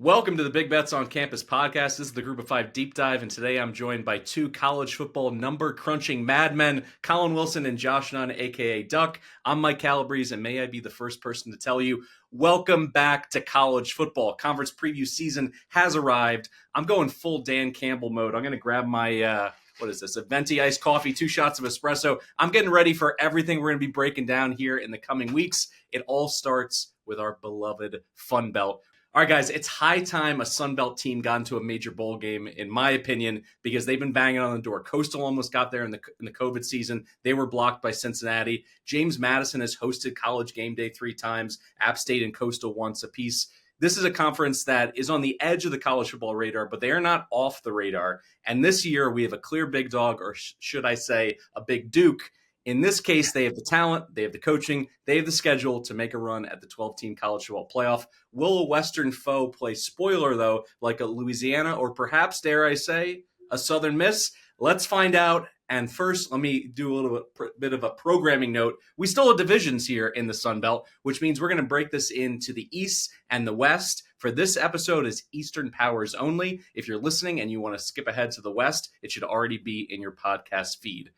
Welcome to the Big Bets on Campus podcast. This is the Group of Five Deep Dive, and today I'm joined by two college football number-crunching madmen, Collin Wilson and Josh Dunn, a.k.a. Duck. I'm Mike Calabrese, and may I be the first person to tell you, welcome back to college football. Conference preview season has arrived. I'm going full Dan Campbell mode. I'm going to grab my, what is this, a venti iced coffee, 2 shots of espresso. I'm getting ready for everything we're going to be breaking down here in the coming weeks. It all starts with our beloved Fun Belt. All right, guys, it's high time a Sun Belt team got into a major bowl game, in my opinion, because they've been banging on the door. Coastal almost got there in the COVID season. They were blocked by Cincinnati. James Madison has hosted College Game Day 3 times, App State and Coastal once apiece. This is a conference that is on the edge of the college football radar, but they are not off the radar. And this year, we have a clear big dog, or should I say a big Duke. In this case, they have the talent, they have the coaching, they have the schedule to make a run at the 12-team college football playoff. Will a Western foe play spoiler, though, like a Louisiana or perhaps, dare I say, a Southern Miss? Let's find out. And first, let me do a little bit of a programming note. We still have divisions here in the Sun Belt, which means we're going to break this into the East and the West. For this episode is Eastern Powers only. If you're listening and you want to skip ahead to the West, it should already be in your podcast feed.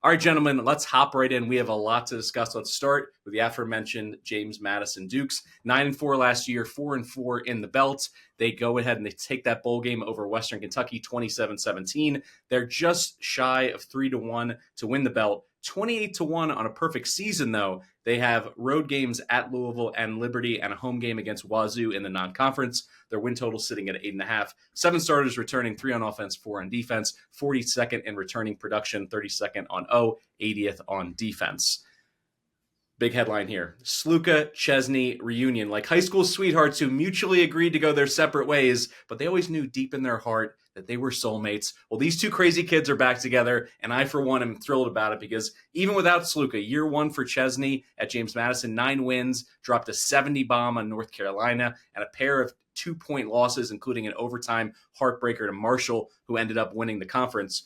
All right, gentlemen, let's hop right in. We have a lot to discuss. Let's start with the aforementioned James Madison Dukes. 9-4 last year, 4-4 in the belt. They go ahead and they take that bowl game over Western Kentucky, 27-17. They're just shy of 3-1 to win the belt. 28-1 on a perfect season, though. They have road games at Louisville and Liberty and a home game against Wazoo in the non-conference. Their win total sitting at 8.5. 7 starters returning, 3 on offense, 4 on defense. 42nd in returning production, 32nd on O, 80th on defense. Big headline here. Sluka Chesney reunion. Like high school sweethearts who mutually agreed to go their separate ways, but they always knew deep in their heart that they were soulmates. Well, these two crazy kids are back together, and I, for one, am thrilled about it because even without Sluka, year 1 for Chesney at James Madison, 9 wins, dropped a 70 bomb on North Carolina, and a pair of 2-point losses, including an overtime heartbreaker to Marshall, who ended up winning the conference.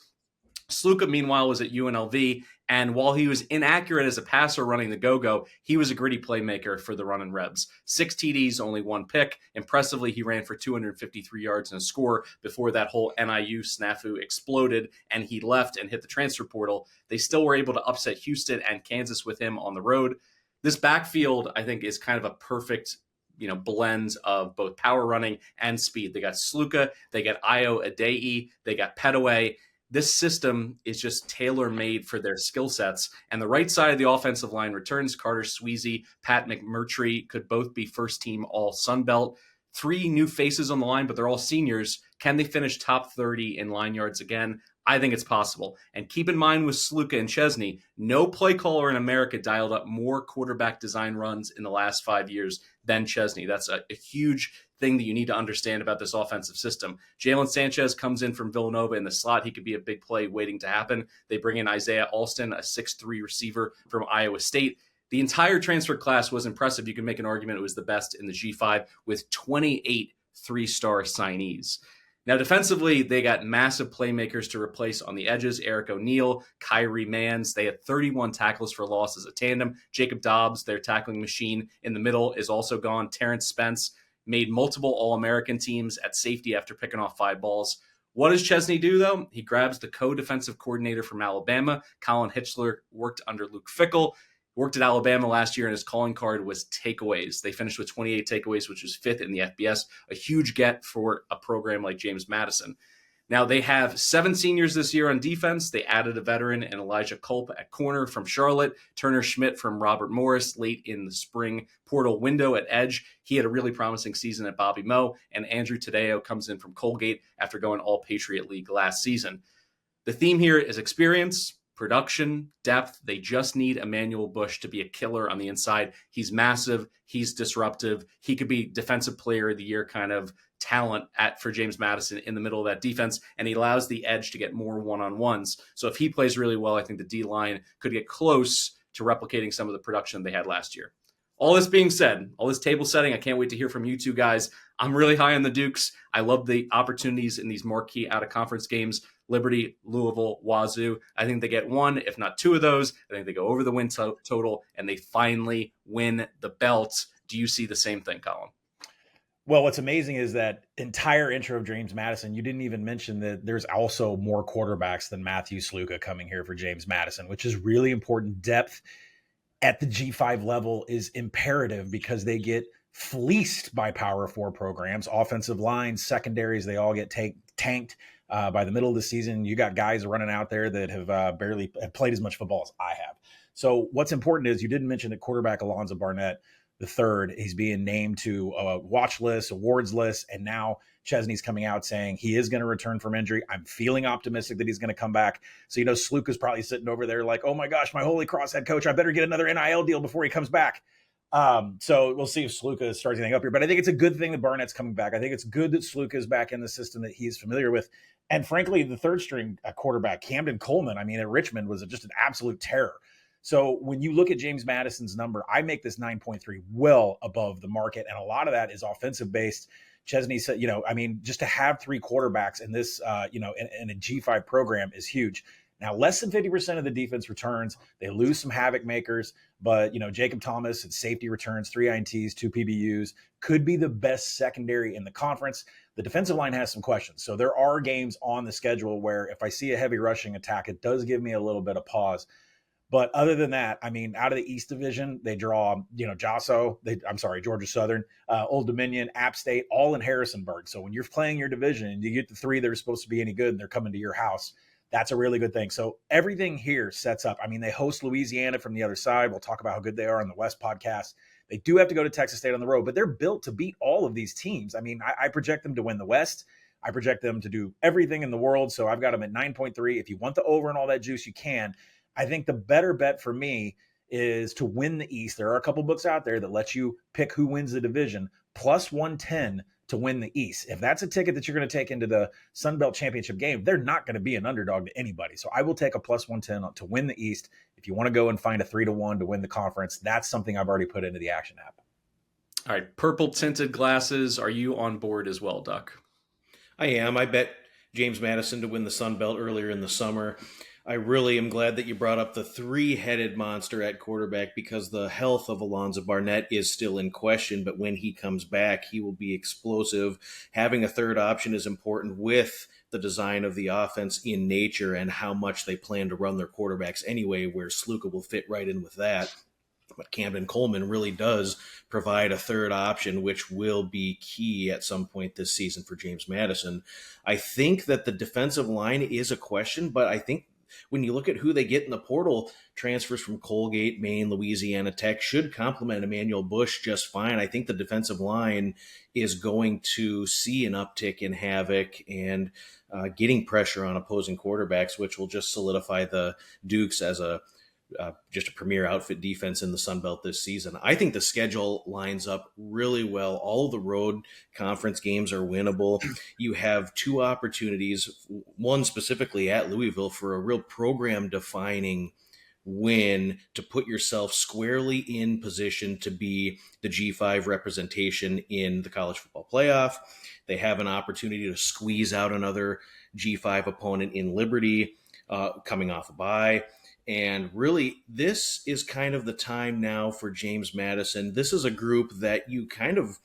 Sluka, meanwhile, was at UNLV, and while he was inaccurate as a passer running the go-go, he was a gritty playmaker for the Runnin' Rebs. 6 TDs, only 1 pick. Impressively, he ran for 253 yards and a score before that whole NIU snafu exploded, and he left and hit the transfer portal. They still were able to upset Houston and Kansas with him on the road. This backfield, I think, is kind of a perfect blends of both power running and speed. They got Sluka, they got Io Adei, they got Petaway. This system is just tailor-made for their skill sets. And the right side of the offensive line returns. Carter Sweezy, Pat McMurtry could both be first-team All-Sun Belt. 3 new faces on the line, but they're all seniors. Can they finish top 30 in line yards again? I think it's possible. And keep in mind with Sluka and Chesney, no play caller in America dialed up more quarterback design runs in the last 5 years than Chesney. That's a huge thing that you need to understand about this offensive system. Jalen Sanchez comes in from Villanova in the slot. He could be a big play waiting to happen. They bring in Isaiah Alston, a 6'3 receiver from Iowa State. The entire transfer class was impressive. You can make an argument it was the best in the G5 with 28 3-star signees. Now, defensively, they got massive playmakers to replace on the edges. Eric O'Neal, Kyrie Mans. They had 31 tackles for loss as a tandem. Jacob Dobbs, their tackling machine in the middle, is also gone. Terrence Spence made multiple All-American teams at safety after picking off 5 balls. What does Chesney do, though? He grabs the co-defensive coordinator from Alabama. Colin Hitchler worked under Luke Fickell. Worked at Alabama last year, and his calling card was takeaways. They finished with 28 takeaways, which was 5th in the FBS, a huge get for a program like James Madison. Now, they have 7 seniors this year on defense. They added a veteran and Elijah Culp at corner from Charlotte, Turner Schmidt from Robert Morris late in the spring portal window at edge. He had a really promising season at Bobby Moe, and Andrew Tadeo comes in from Colgate after going All-Patriot League last season. The theme here is experience, production, depth. They just need Emmanuel Bush to be a killer on the inside. He's massive. He's disruptive. He could be defensive player of the year kind of talent for James Madison in the middle of that defense, and he allows the edge to get more one-on-ones. So if he plays really well, I think the D-line could get close to replicating some of the production they had last year. All this being said, all this table setting, I can't wait to hear from you two guys. I'm really high on the Dukes. I love the opportunities in these marquee out-of-conference games. Liberty, Louisville, Wazoo. I think they get 1, if not 2 of those. I think they go over the win total, and they finally win the belt. Do you see the same thing, Collin? Well, what's amazing is that entire intro of James Madison, you didn't even mention that there's also more quarterbacks than Matthew Sluka coming here for James Madison, which is really important. Depth at the G5 level is imperative because they get fleeced by Power 4 programs, offensive lines, secondaries, they all get tanked. By the middle of the season, you got guys running out there that have barely played as much football as I have. So what's important is you didn't mention that quarterback Alonzo Barnett the third, he's being named to a watch list, awards list, and now Chesney's coming out saying he is going to return from injury. I'm feeling optimistic that he's going to come back. So, Sluka's probably sitting over there like, oh my gosh, my holy cross head coach, I better get another NIL deal before he comes back. So we'll see if Sluka starts anything up here. But I think it's a good thing that Barnett's coming back. I think it's good that Sluka is back in the system that he's familiar with. And frankly, the third string quarterback, Camden Coleman, at Richmond was just an absolute terror. So when you look at James Madison's number, I make this 9.3 well above the market. And a lot of that is offensive based. Chesney said, just to have three quarterbacks in this, in a G5 program is huge. Now, less than 50% of the defense returns. They lose some havoc makers, but, Jacob Thomas and safety returns, 3 INTs, 2 PBUs, could be the best secondary in the conference. The defensive line has some questions. So there are games on the schedule where if I see a heavy rushing attack, it does give me a little bit of pause. But other than that, out of the East Division, they draw, Georgia Southern, Old Dominion, App State, all in Harrisonburg. So when you're playing your division and you get the three that are supposed to be any good and they're coming to your house, that's a really good thing. So everything here sets up. They host Louisiana from the other side. We'll talk about how good they are on the West podcast. They do have to go to Texas State on the road, but they're built to beat all of these teams. I project them to win the West. I project them to do everything in the world. So I've got them at 9.3. If you want the over and all that juice, you can. I think the better bet for me is to win the East. There are a couple books out there that let you pick who wins the division, plus 110 to win the East. If that's a ticket that you're going to take into the Sun Belt Championship game, they're not going to be an underdog to anybody. So I will take a plus 110 to win the East. If you want to go and find a 3-1 to win the conference, that's something I've already put into the action app. All right, purple tinted glasses. Are you on board as well, Duck? I am. I bet James Madison to win the Sun Belt earlier in the summer. I really am glad that you brought up the three-headed monster at quarterback because the health of Alonzo Barnett is still in question, but when he comes back, he will be explosive. Having a third option is important with the design of the offense in nature and how much they plan to run their quarterbacks anyway, where Sluka will fit right in with that. But Camden Coleman really does provide a third option, which will be key at some point this season for James Madison. I think that the defensive line is a question, but I think when you look at who they get in the portal, transfers from Colgate, Maine, Louisiana Tech should complement Emmanuel Bush just fine. I think the defensive line is going to see an uptick in havoc and getting pressure on opposing quarterbacks, which will just solidify the Dukes as just a premier outfit defense in the Sun Belt this season. I think the schedule lines up really well. All the road conference games are winnable. You have two opportunities, one specifically at Louisville for a real program defining win to put yourself squarely in position to be the G5 representation in the college football playoff. They have an opportunity to squeeze out another G5 opponent in Liberty coming off a bye. And really, this is kind of the time now for James Madison. This is a group that you kind of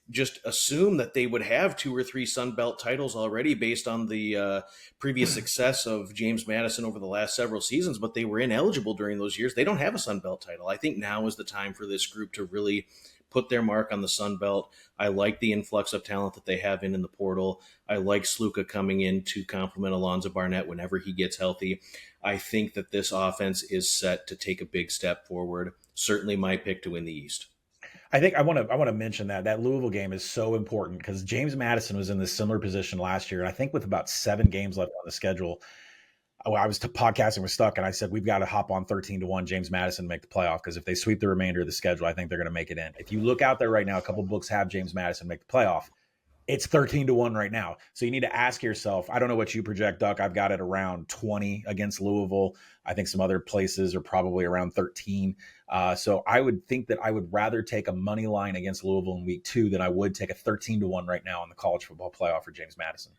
just assume that they would have 2 or 3 Sun Belt titles already based on the previous success of James Madison over the last several seasons, but they were ineligible during those years. They don't have a Sun Belt title. I think now is the time for this group to really put their mark on the Sun Belt. I like the influx of talent that they have in the portal. I like Sluka coming in to complement Alonzo Barnett whenever he gets healthy. I think that this offense is set to take a big step forward. Certainly my pick to win the East. I think I want to mention that Louisville game is so important because James Madison was in this similar position last year. And I think with about 7 games left on the schedule, I was podcasting with Stuck and I said, we've got to hop on 13-1 James Madison to make the playoff because if they sweep the remainder of the schedule, I think they're going to make it in. If you look out there right now, a couple books have James Madison make the playoff. It's 13-1 right now. So you need to ask yourself, I don't know what you project, Duck. I've got it around 20 against Louisville. I think some other places are probably around 13. So I would think that I would rather take a money line against Louisville in week 2 than I would take a 13-1 right now in the college football playoff for James Madison.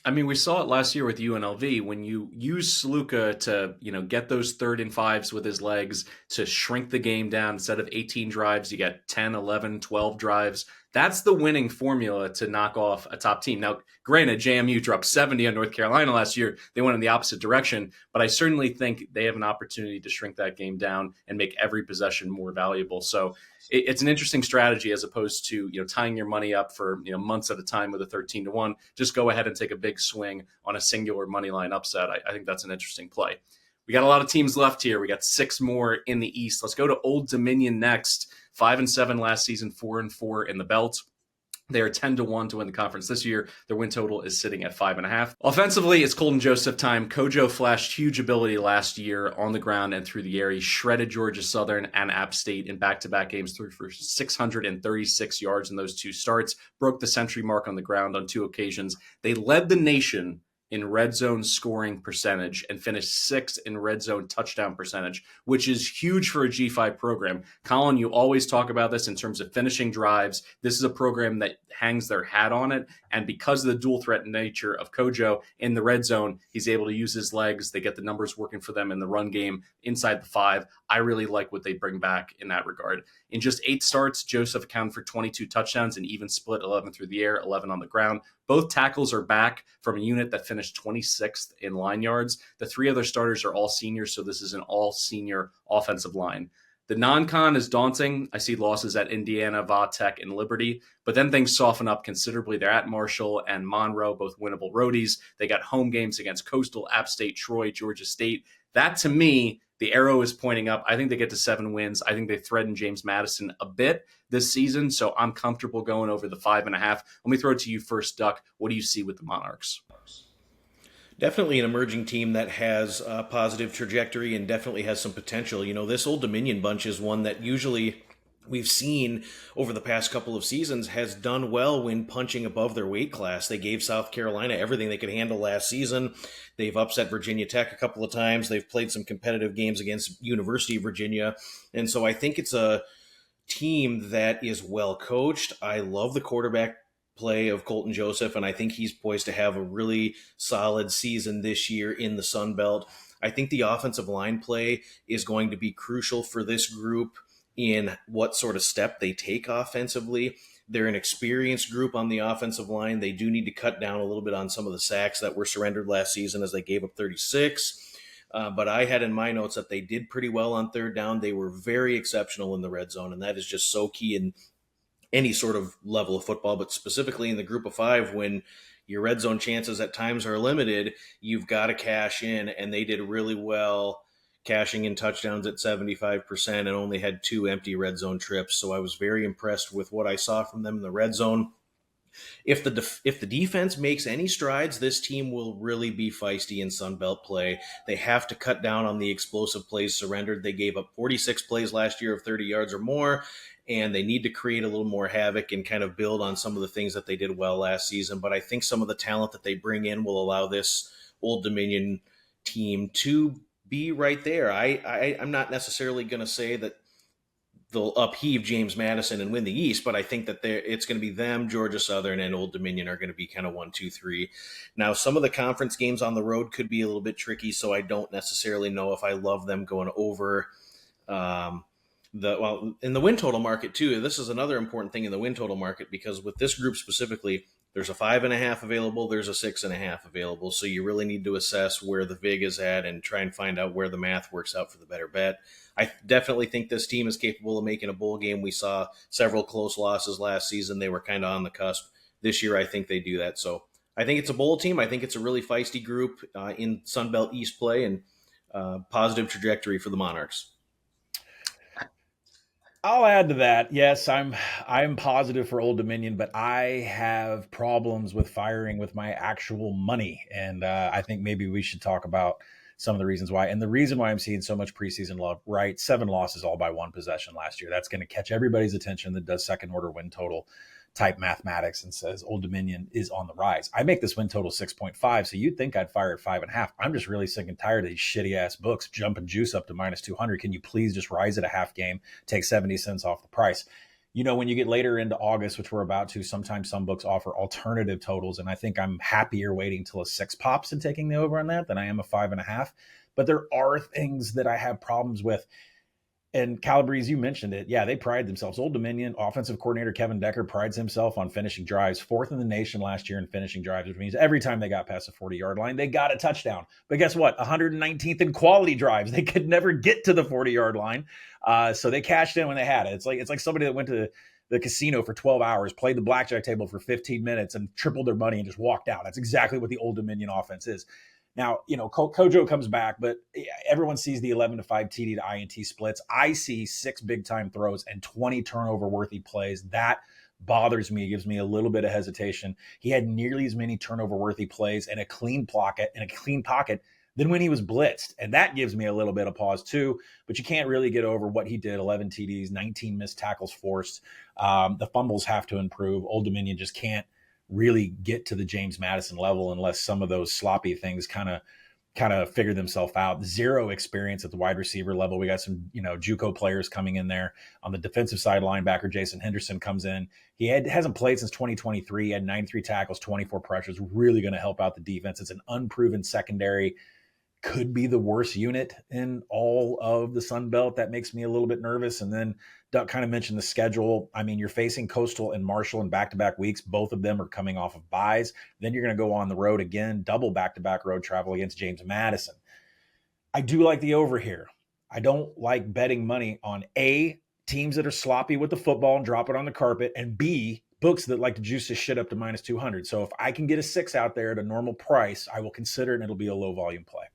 I mean, we saw it last year with UNLV when you use Sluka to, get those 3rd and 5s with his legs to shrink the game down. Instead of 18 drives, you get 10, 11, 12 drives. That's the winning formula to knock off a top team. Now, granted, JMU dropped 70 on North Carolina last year. They went in the opposite direction, but I certainly think they have an opportunity to shrink that game down and make every possession more valuable. So it's an interesting strategy as opposed to, tying your money up for, months at a time with a 13-1. Just go ahead and take a big swing on a singular money line upset. I think that's an interesting play. We got a lot of teams left here. We got 6 more in the East. Let's go to Old Dominion next. 5-7 last season, 4-4 in the belt. They are 10-1 to win the conference this year. Their win total is sitting at 5.5. Offensively, it's Colton Joseph time. Kojo flashed huge ability last year on the ground and through the air. He shredded Georgia Southern and App State in back-to-back games, threw for 636 yards in those 2 starts, broke the century mark on the ground on 2 occasions. They led the nation in red zone scoring percentage and finished 6th in red zone touchdown percentage, which is huge for a G5 program. Collin, you always talk about this in terms of finishing drives. This is a program that hangs their hat on it. And because of the dual threat nature of Kojo in the red zone, he's able to use his legs. They get the numbers working for them in the run game inside the 5. I really like what they bring back in that regard. In just 8 starts, Joseph accounted for 22 touchdowns, and even split 11 through the air, 11 on the ground. Both tackles are back from a unit that finished 26th in line yards. The 3 other starters are all seniors, so this is an all-senior offensive line. The non-con is daunting. I see losses at Indiana, Va Tech, and Liberty, but then things soften up considerably. They're at Marshall and Monroe, both winnable roadies. They got home games against Coastal, App State, Troy, Georgia State. That, to me, the arrow is pointing up. I think they get to 7 wins. I think they threaten James Madison a bit this season, so I'm comfortable going over the 5.5. Let me throw it to you first, Duck. What do you see with the Monarchs? Definitely an emerging team that has a positive trajectory and definitely has some potential. This Old Dominion bunch is one that usually we've seen over the past couple of seasons has done well when punching above their weight class. They gave South Carolina everything they could handle last season. They've upset Virginia Tech a couple of times. They've played some competitive games against University of Virginia. And so I think it's a team that is well coached. I love the quarterback play of Colton Joseph, and I think he's poised to have a really solid season this year in the Sun Belt. I think the offensive line play is going to be crucial for this group in what sort of step they take offensively. They're an experienced group on the offensive line. They do need to cut down a little bit on some of the sacks that were surrendered last season as they gave up 36. But I had in my notes that they did pretty well on 3rd down. They were very exceptional in the red zone, and that is just so key in any sort of level of football, but specifically in the group of 5, when your red zone chances at times are limited, you've got to cash in, and they did really well cashing in touchdowns at 75% and only had 2 empty red zone trips. So I was very impressed with what I saw from them in the red zone. If the defense makes any strides, this team will really be feisty in Sun Belt play. They have to cut down on the explosive plays surrendered. They gave up 46 plays last year of 30 yards or more, and they need to create a little more havoc and kind of build on some of the things that they did well last season. But I think some of the talent that they bring in will allow this Old Dominion team to be right there. I'm not necessarily going to say that they'll upheave James Madison and win the East, but I think that it's going to be them, Georgia Southern, and Old Dominion are going to be kind of 1, 2, 3. Now, some of the conference games on the road could be a little bit tricky, so I don't necessarily know if I love them going over in the win total market too. This is another important thing in the win total market, because with this group specifically, there's a 5.5 available, there's a 6.5 available. So you really need to assess where the VIG is at and try and find out where the math works out for the better bet. I definitely think this team is capable of making a bowl game. We saw several close losses last season. They were kind of on the cusp. This year, I think they do that. So I think it's a bowl team. I think it's a really feisty group in Sun Belt East play, and positive trajectory for the Monarchs. I'll add to that. Yes, I'm positive for Old Dominion, but I have problems with firing with my actual money. And I think maybe we should talk about some of the reasons why. And the reason why I'm seeing so much preseason love, right? 7 losses all by 1 possession last year. That's going to catch everybody's attention that does second order win total type mathematics and says Old Dominion is on the rise. I make this win total 6.5. So you'd think I'd fire at 5.5. I'm just really sick and tired of these shitty ass books jumping juice up to -200. Can you please just rise at a half game, take 70 cents off the price? when you get later into August, which we're about to, sometimes some books offer alternative totals. And I think I'm happier waiting till a 6 pops and taking the over on that than I am a 5.5. But there are things that I have problems with. And Calabrese, you mentioned it. Yeah, they pride themselves. Old Dominion offensive coordinator Kevin Decker prides himself on finishing drives, 4th in the nation last year in finishing drives, which means every time they got past the 40-yard line, they got a touchdown. But guess what? 119th in quality drives. They could never get to the 40-yard line. So they cashed in when they had it. It's like somebody that went to the casino for 12 hours, played the blackjack table for 15 minutes, and tripled their money and just walked out. That's exactly what the Old Dominion offense is. Now, Kojo comes back, but everyone sees the 11-5 TD to INT splits. I see 6 big-time throws and 20 turnover-worthy plays. That bothers me. It gives me a little bit of hesitation. He had nearly as many turnover-worthy plays and a clean pocket than when he was blitzed. And that gives me a little bit of pause too, but you can't really get over what he did. 11 TDs, 19 missed tackles forced. The fumbles have to improve. Old Dominion just can't really get to the James Madison level unless some of those sloppy things kind of figure themselves out. 0 experience at the wide receiver level. We got some, JUCO players coming in there. On the defensive side, linebacker Jason Henderson comes in. He hasn't played since 2023. He had 93 tackles, 24 pressures, really going to help out the defense. It's an unproven secondary. Could be the worst unit in all of the Sun Belt. That makes me a little bit nervous. And then Duck kind of mentioned the schedule. I mean, you're facing Coastal and Marshall in back-to-back weeks. Both of them are coming off of byes. Then you're going to go on the road again, double back-to-back road travel against James Madison. I do like the over here. I don't like betting money on A, teams that are sloppy with the football and drop it on the carpet, and B, books that like to juice this shit up to -200. So if I can get a 6 out there at a normal price, I will consider it, and it'll be a low-volume play.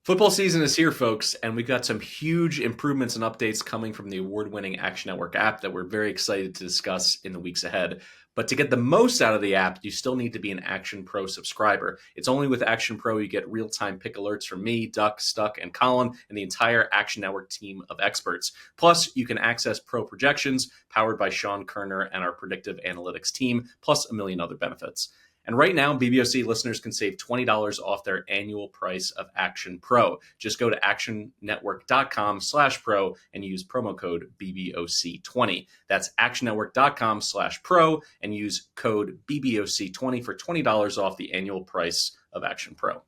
Football season is here, folks, and we've got some huge improvements and updates coming from the award-winning Action Network app that we're very excited to discuss in the weeks ahead. But to get the most out of the app, you still need to be an Action Pro subscriber. It's only with Action Pro you get real-time pick alerts from me, Duck, Stuck, and Collin, and the entire Action Network team of experts. Plus, you can access pro projections powered by Sean Kerner and our predictive analytics team, plus a million other benefits. And right now, BBOC listeners can save $20 off their annual price of Action Pro. Just go to actionnetwork.com/pro and use promo code BBOC20. That's actionnetwork.com/pro and use code BBOC20 for $20 off the annual price of Action Pro.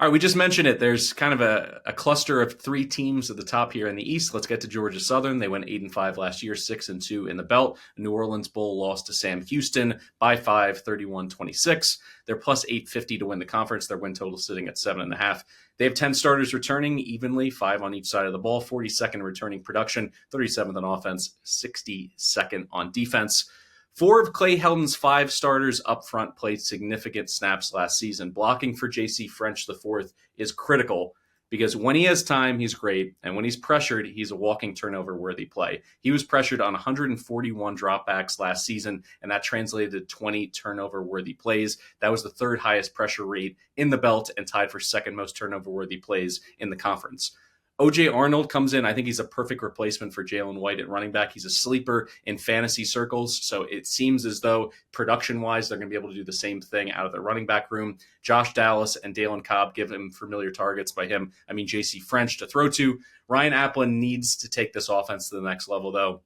All right, we just mentioned it. There's kind of a cluster of 3 teams at the top here in the East. Let's get to Georgia Southern. They went 8-5 last year, 6-2 in the belt. New Orleans Bowl lost to Sam Houston by 5, 31-26. They're plus 850 to win the conference. Their win total sitting at 7.5. They have 10 starters returning evenly, 5 on each side of the ball, 42nd returning production, 37th on offense, 62nd on defense. 4 of Clay Helton's 5 starters up front played significant snaps last season. Blocking for J.C. French IV is critical because when he has time, he's great. And when he's pressured, he's a walking turnover-worthy play. He was pressured on 141 dropbacks last season, and that translated to 20 turnover-worthy plays. That was the 3rd highest pressure rate in the belt and tied for 2nd most turnover-worthy plays in the conference. O.J. Arnold comes in. I think he's a perfect replacement for Jalen White at running back. He's a sleeper in fantasy circles, so it seems as though production-wise they're going to be able to do the same thing out of their running back room. Josh Dallas and Dalen Cobb give him familiar targets. By him, I mean J.C. French to throw to. Ryan Applin needs to take this offense to the next level, though,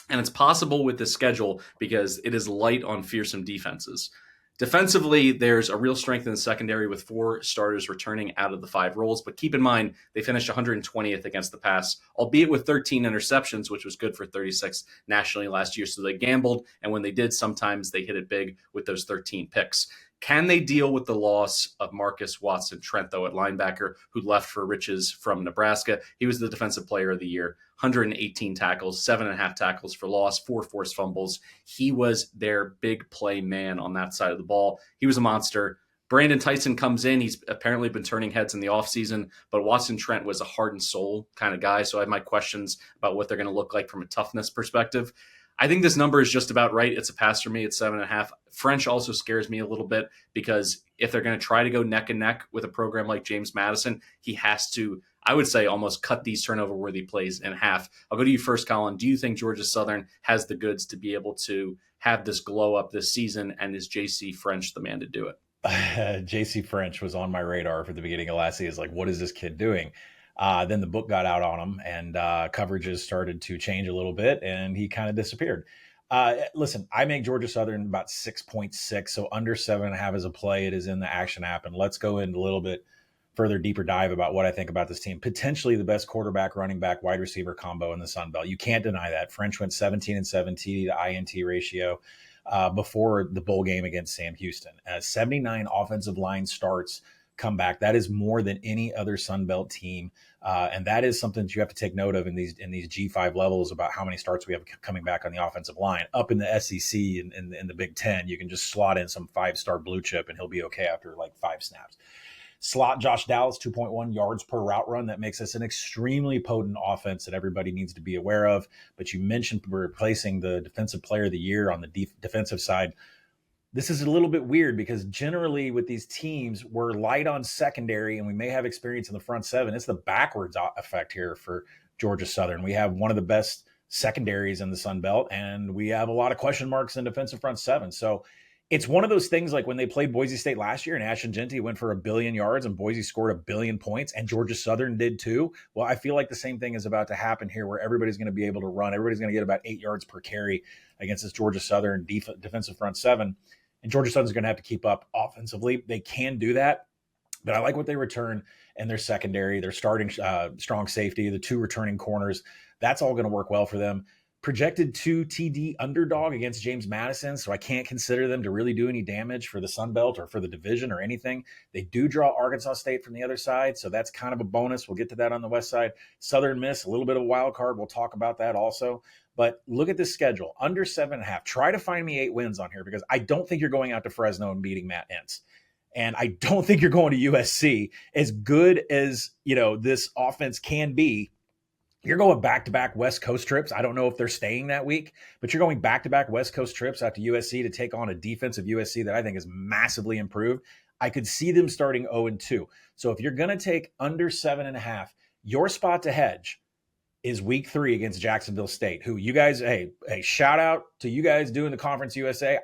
and it's possible with this schedule because it is light on fearsome defenses. Defensively, there's a real strength in the secondary with 4 starters returning out of the 5 roles. But keep in mind, they finished 120th against the pass, albeit with 13 interceptions, which was good for 36th nationally last year. So they gambled, and when they did, sometimes they hit it big with those 13 picks. Can they deal with the loss of Marcus Watson Trent, though, at linebacker, who left for riches from Nebraska? He was the defensive player of the year, 118 tackles, 7.5 tackles for loss, 4 forced fumbles. He was their big play man on that side of the ball. He was a monster. Brandon Tyson comes in. He's apparently been turning heads in the offseason, but Watson Trent was a heart and soul kind of guy, so I have my questions about what they're going to look like from a toughness perspective. I think this number is just about right. It's a pass for me. It's 7.5. French also scares me a little bit because if they're going to try to go neck and neck with a program like James Madison, he has to, I would say, almost cut these turnover-worthy plays in half. I'll go to you first, Collin. Do you think Georgia Southern has the goods to be able to have this glow up this season, and is J.C. French the man to do it? J.C. French was on my radar for the beginning of last season. Like, what is this kid doing? Then the book got out on him, and coverages started to change a little bit, and he kind of disappeared. Listen, I make Georgia Southern about 6.6, so under 7.5 as a play. It is in the Action app, and let's go into a little bit further deeper dive about what I think about this team. Potentially the best quarterback, running back, wide receiver combo in the Sun Belt. You can't deny that. French went 17-7 TD to INT ratio before the bowl game against Sam Houston. 79 offensive line starts come back. That is more than any other Sun Belt team. And that is something that you have to take note of in these G5 levels about how many starts we have coming back on the offensive line. Up in the SEC and in the Big Ten, you can just slot in some 5-star blue chip and he'll be okay after like 5 snaps. Slot Josh Dallas, 2.1 yards per route run. That makes us an extremely potent offense that everybody needs to be aware of. But you mentioned replacing the defensive player of the year on the defensive side. This is a little bit weird because generally with these teams, we're light on secondary and we may have experience in the front seven. It's the backwards effect here for Georgia Southern. We have one of the best secondaries in the Sun Belt, and we have a lot of question marks in defensive front seven. So it's one of those things like when they played Boise State last year and Ashton Genty went for 1 billion yards and Boise scored 1 billion points and Georgia Southern did too. Well, I feel like the same thing is about to happen here where everybody's going to be able to run. Everybody's going to get about 8 yards per carry against this Georgia Southern defensive front seven. And Georgia Southern's going to have to keep up offensively. They can do that, but I like what they return in their secondary. They're starting strong safety, the 2 returning corners. That's all going to work well for them. Projected 2 TD underdog against James Madison, so I can't consider them to really do any damage for the Sun Belt or for the division or anything. They do draw Arkansas State from the other side, so that's kind of a bonus. We'll get to that on the west side. Southern Miss, a little bit of a wild card. We'll talk about that also. But look at this schedule, under 7.5. Try to find me 8 wins on here because I don't think you're going out to Fresno and beating Matt Entz. And I don't think you're going to USC. As good as, this offense can be, you're going back-to-back West Coast trips. I don't know if they're staying that week, but you're going back-to-back West Coast trips out to USC to take on a defensive USC that I think is massively improved. I could see them starting 0-2. So if you're going to take under 7.5, your spot to hedge is week 3 against Jacksonville State, who you guys, hey, shout out to you guys doing the Conference USA.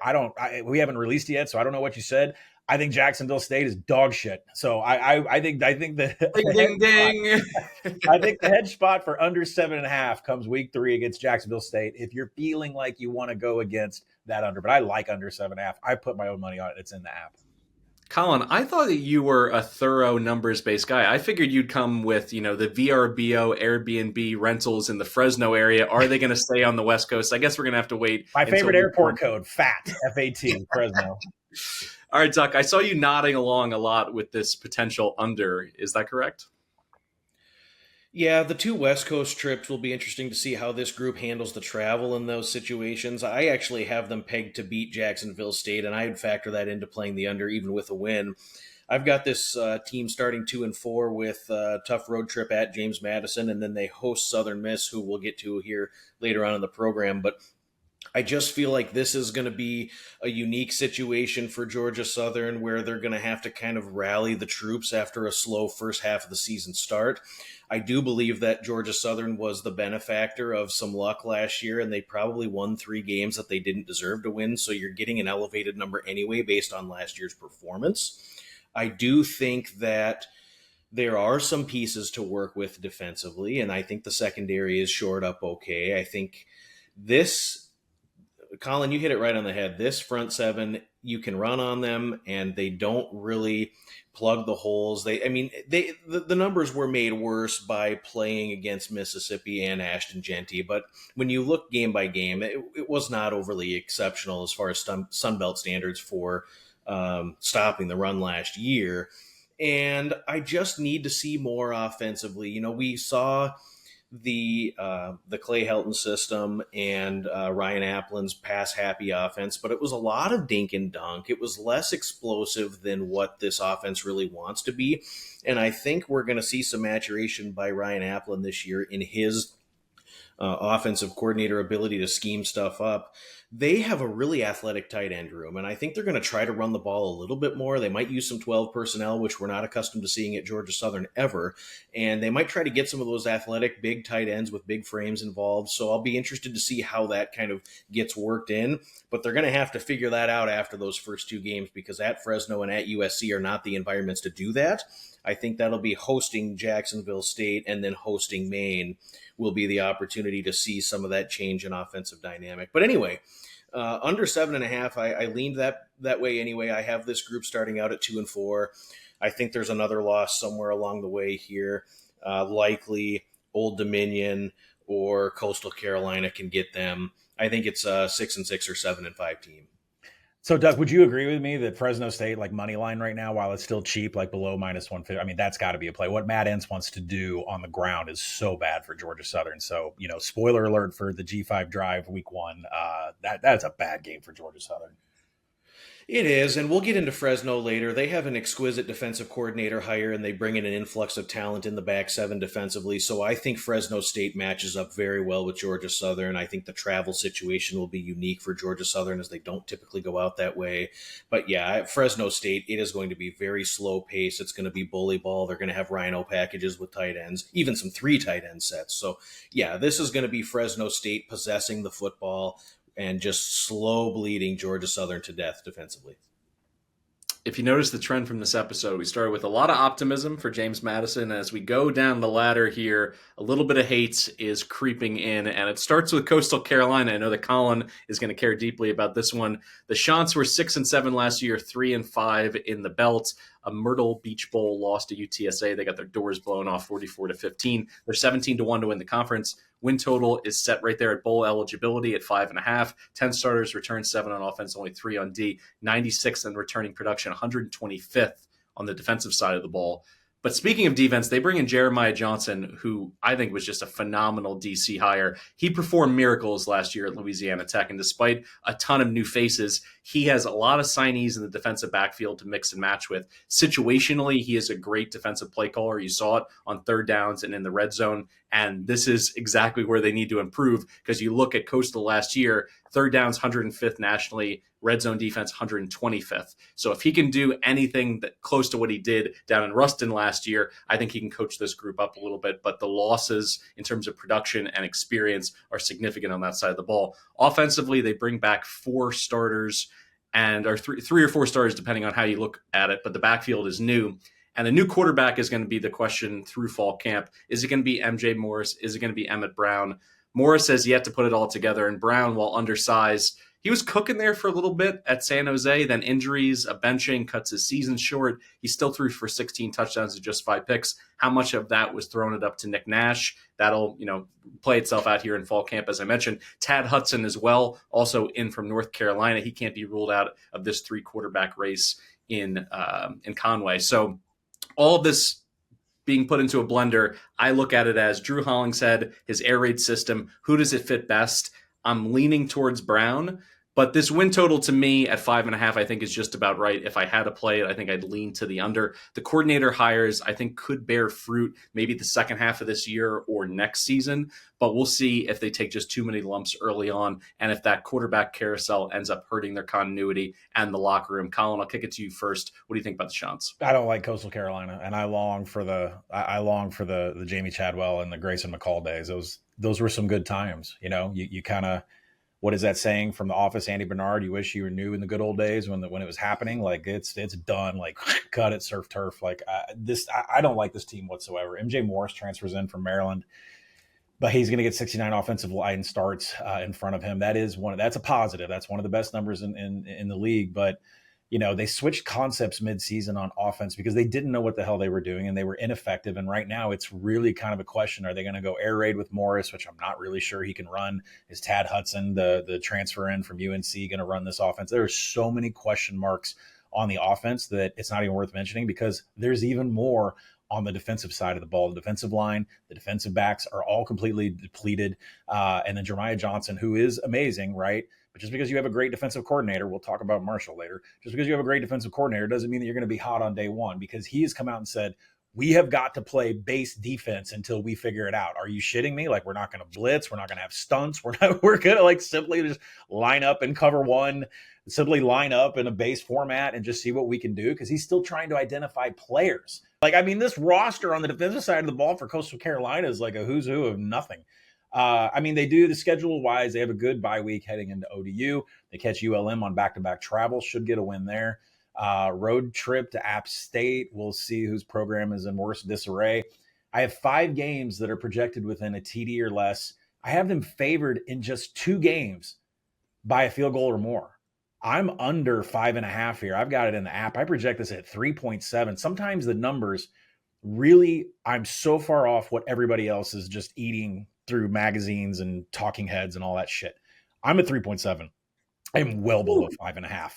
We haven't released it yet, so I don't know what you said. I think Jacksonville State is dog shit. So I think the ding, ding. I think the hedge spot for under 7.5 comes week 3 against Jacksonville State. If you're feeling like you want to go against that under, but I like under 7.5. I put my own money on it. It's in the app. Collin, I thought that you were a thorough numbers-based guy. I figured you'd come with, the VRBO Airbnb rentals in the Fresno area. Are they going to stay on the West Coast? I guess we're going to have to wait. My favorite airport code, FAT, F-A-T, Fresno. All right, Duck, I saw you nodding along a lot with this potential under. Is that correct? Yeah, the 2 West Coast trips will be interesting to see how this group handles the travel in those situations. I actually have them pegged to beat Jacksonville State, and I'd factor that into playing the under even with a win. I've got this team starting 2-4 with a tough road trip at James Madison, and then they host Southern Miss, who we'll get to here later on in the program. But I just feel like this is going to be a unique situation for Georgia Southern where they're going to have to kind of rally the troops after a slow first half of the season start. I do believe that Georgia Southern was the benefactor of some luck last year, and they probably won 3 games that they didn't deserve to win. So you're getting an elevated number anyway based on last year's performance. I do think that there are some pieces to work with defensively, and I think the secondary is shored up okay. I think this, Collin, you hit it right on the head. This front seven, you can run on them, and they don't really plug the holes. The numbers were made worse by playing against Mississippi and Ashton Genty, but when you look game by game, it was not overly exceptional as far as Sun Belt standards for stopping the run last year. And I just need to see more offensively. We saw the Clay Helton system and Ryan Applin's pass-happy offense, but it was a lot of dink and dunk. It was less explosive than what this offense really wants to be, and I think we're going to see some maturation by Ryan Applin this year in his offensive coordinator ability to scheme stuff up. they have a really athletic tight end room, and I think they're going to try to run the ball a little bit more. They might use some 12 personnel, which we're not accustomed to seeing at Georgia Southern ever, and they might try to get some of those athletic big tight ends with big frames involved. So I'll be interested to see how that kind of gets worked in, but they're going to have to figure that out after those first two games, because at Fresno and at USC are not the environments to do that. I think that'll be hosting Jacksonville State and then hosting Maine will be the opportunity to see some of that change in offensive dynamic. But anyway, under 7.5, I leaned that way anyway. I have this group starting out at 2-4. I think there's another loss somewhere along the way here. Likely Old Dominion or Coastal Carolina can get them. I think it's a 6-6 or 7-5 team. So, Doug, would you agree with me that Fresno State, like money line right now, while it's still cheap, like below -150, I mean, that's got to be a play. What Matt Entz wants to do on the ground is so bad for Georgia Southern. So, spoiler alert for the G5 drive week 1. That's a bad game for Georgia Southern. It is, and we'll get into Fresno later. They have an exquisite defensive coordinator hire, and they bring in an influx of talent in the back seven defensively. So I think Fresno State matches up very well with Georgia Southern. I think the travel situation will be unique for Georgia Southern, as they don't typically go out that way. But yeah, at Fresno State, it is going to be very slow pace. It's going to be bully ball. They're going to have rhino packages with tight ends, even some 3 tight end sets. So yeah, this is going to be Fresno State possessing the football and just slow bleeding Georgia Southern to death defensively. If you notice the trend from this episode, we started with a lot of optimism for James Madison. As we go down the ladder here, a little bit of hate is creeping in, and it starts with Coastal Carolina. I know that Collin is going to care deeply about this one. The Chants were 6-7 last year, 3-5 in the belt. A Myrtle Beach Bowl loss to UTSA. They got their doors blown off 44-15. They're 17-1 to win the conference. Win total is set right there at bowl eligibility at 5.5. 10 starters, return 7 on offense, only 3 on D. 96th in returning production, 125th on the defensive side of the ball. But speaking of defense, they bring in Jeremiah Johnson, who I think was just a phenomenal DC hire. He performed miracles last year at Louisiana Tech, and despite a ton of new faces, he has a lot of signees in the defensive backfield to mix and match with. Situationally, he is a great defensive play caller. You saw it on third downs and in the red zone, and this is exactly where they need to improve, because you look at Coastal last year, third downs 105th nationally, red zone defense 125th. So if he can do anything that close to what he did down in Ruston last year, I think he can coach this group up a little bit. But the losses in terms of production and experience are significant on that side of the ball. Offensively, they bring back 4 starters, and or three or four starters depending on how you look at it. But the backfield is new. And the new quarterback is going to be the question through fall camp. Is it going to be MJ Morris? Is it going to be Emmett Brown? Morris has yet to put it all together, and Brown, while undersized, he was cooking there for a little bit at San Jose. Then injuries, a benching cuts his season short. He still threw for 16 touchdowns and just 5 picks. How much of that was thrown it up to Nick Nash? That'll, play itself out here in fall camp, as I mentioned. Tad Hudson as well, also in from North Carolina. He can't be ruled out of this 3 quarterback race in Conway. So all of this being put into a blender, I look at it as Drew Hollingshead, his air raid system. Who does it fit best? I'm leaning towards Brown, but this win total to me at 5.5, I think is just about right. If I had to play it, I think I'd lean to the under. The coordinator hires, I think, could bear fruit maybe the second half of this year or next season, but we'll see if they take just too many lumps early on and if that quarterback carousel ends up hurting their continuity and the locker room. Collin, I'll kick it to you first. What do you think about the Chants? I don't like Coastal Carolina, and I long for the Jamie Chadwell and the Grayson McCall days. Those were some good times. You kind of, what is that saying from The Office, Andy Bernard? You wish you were new in the good old days when it was happening. Like it's done. Like cut it, surf turf. Like I don't like this team whatsoever. MJ Morris transfers in from Maryland, but he's going to get 69 offensive line starts in front of him. That's a positive. That's one of the best numbers in the league. But they switched concepts midseason on offense because they didn't know what the hell they were doing and they were ineffective. And right now it's really kind of a question. Are they going to go air raid with Morris, which I'm not really sure he can run? Is Tad Hudson, the transfer in from UNC, going to run this offense? There are so many question marks on the offense that it's not even worth mentioning, because there's even more on the defensive side of the ball. The defensive line, the defensive backs are all completely depleted. And then Jeremiah Johnson, who is amazing, right? But just because you have a great defensive coordinator, we'll talk about Marshall later, just because you have a great defensive coordinator doesn't mean that you're going to be hot on day one, because he has come out and said, We have got to play base defense until we figure it out. Are you shitting me? Like, we're not going to blitz. We're not going to have stunts. We're going to like simply just line up and cover one, simply line up in a base format and just see what we can do. Cause he's still trying to identify players. Like, I mean, this roster on the defensive side of the ball for Coastal Carolina is like a who's who of nothing. I mean, they do the schedule wise. They have a good bye week heading into ODU. They catch ULM on back-to-back travel. Should get a win there. Road trip to App State. We'll see whose program is in worse disarray. I have 5 games that are projected within a TD or less. I have them favored in just 2 games by a field goal or more. I'm under 5.5 here. I've got it in the app. I project this at 3.7. Sometimes the numbers really, I'm so far off what everybody else is just eating through magazines and talking heads and all that shit. I'm at 3.7. I'm well below 5.5.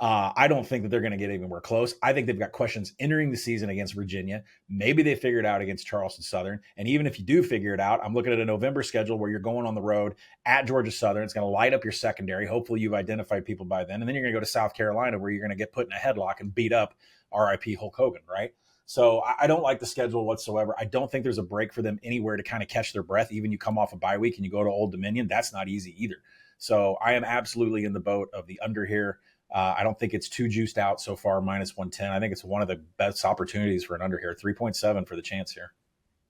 I don't think that they're going to get anywhere close. I think they've got questions entering the season against Virginia. Maybe they figure it out against Charleston Southern. And even if you do figure it out, I'm looking at a November schedule where you're going on the road at Georgia Southern. It's going to light up your secondary. Hopefully you've identified people by then. And then you're going to go to South Carolina where you're going to get put in a headlock and beat up RIP Hulk Hogan, right? So I don't like the schedule whatsoever. I don't think there's a break for them anywhere to kind of catch their breath. Even you come off a bye week and you go to Old Dominion, that's not easy either. So I am absolutely in the boat of the under here. I don't think it's too juiced out so far, minus 110. I think it's one of the best opportunities for an under here. 3.7 for the chance here.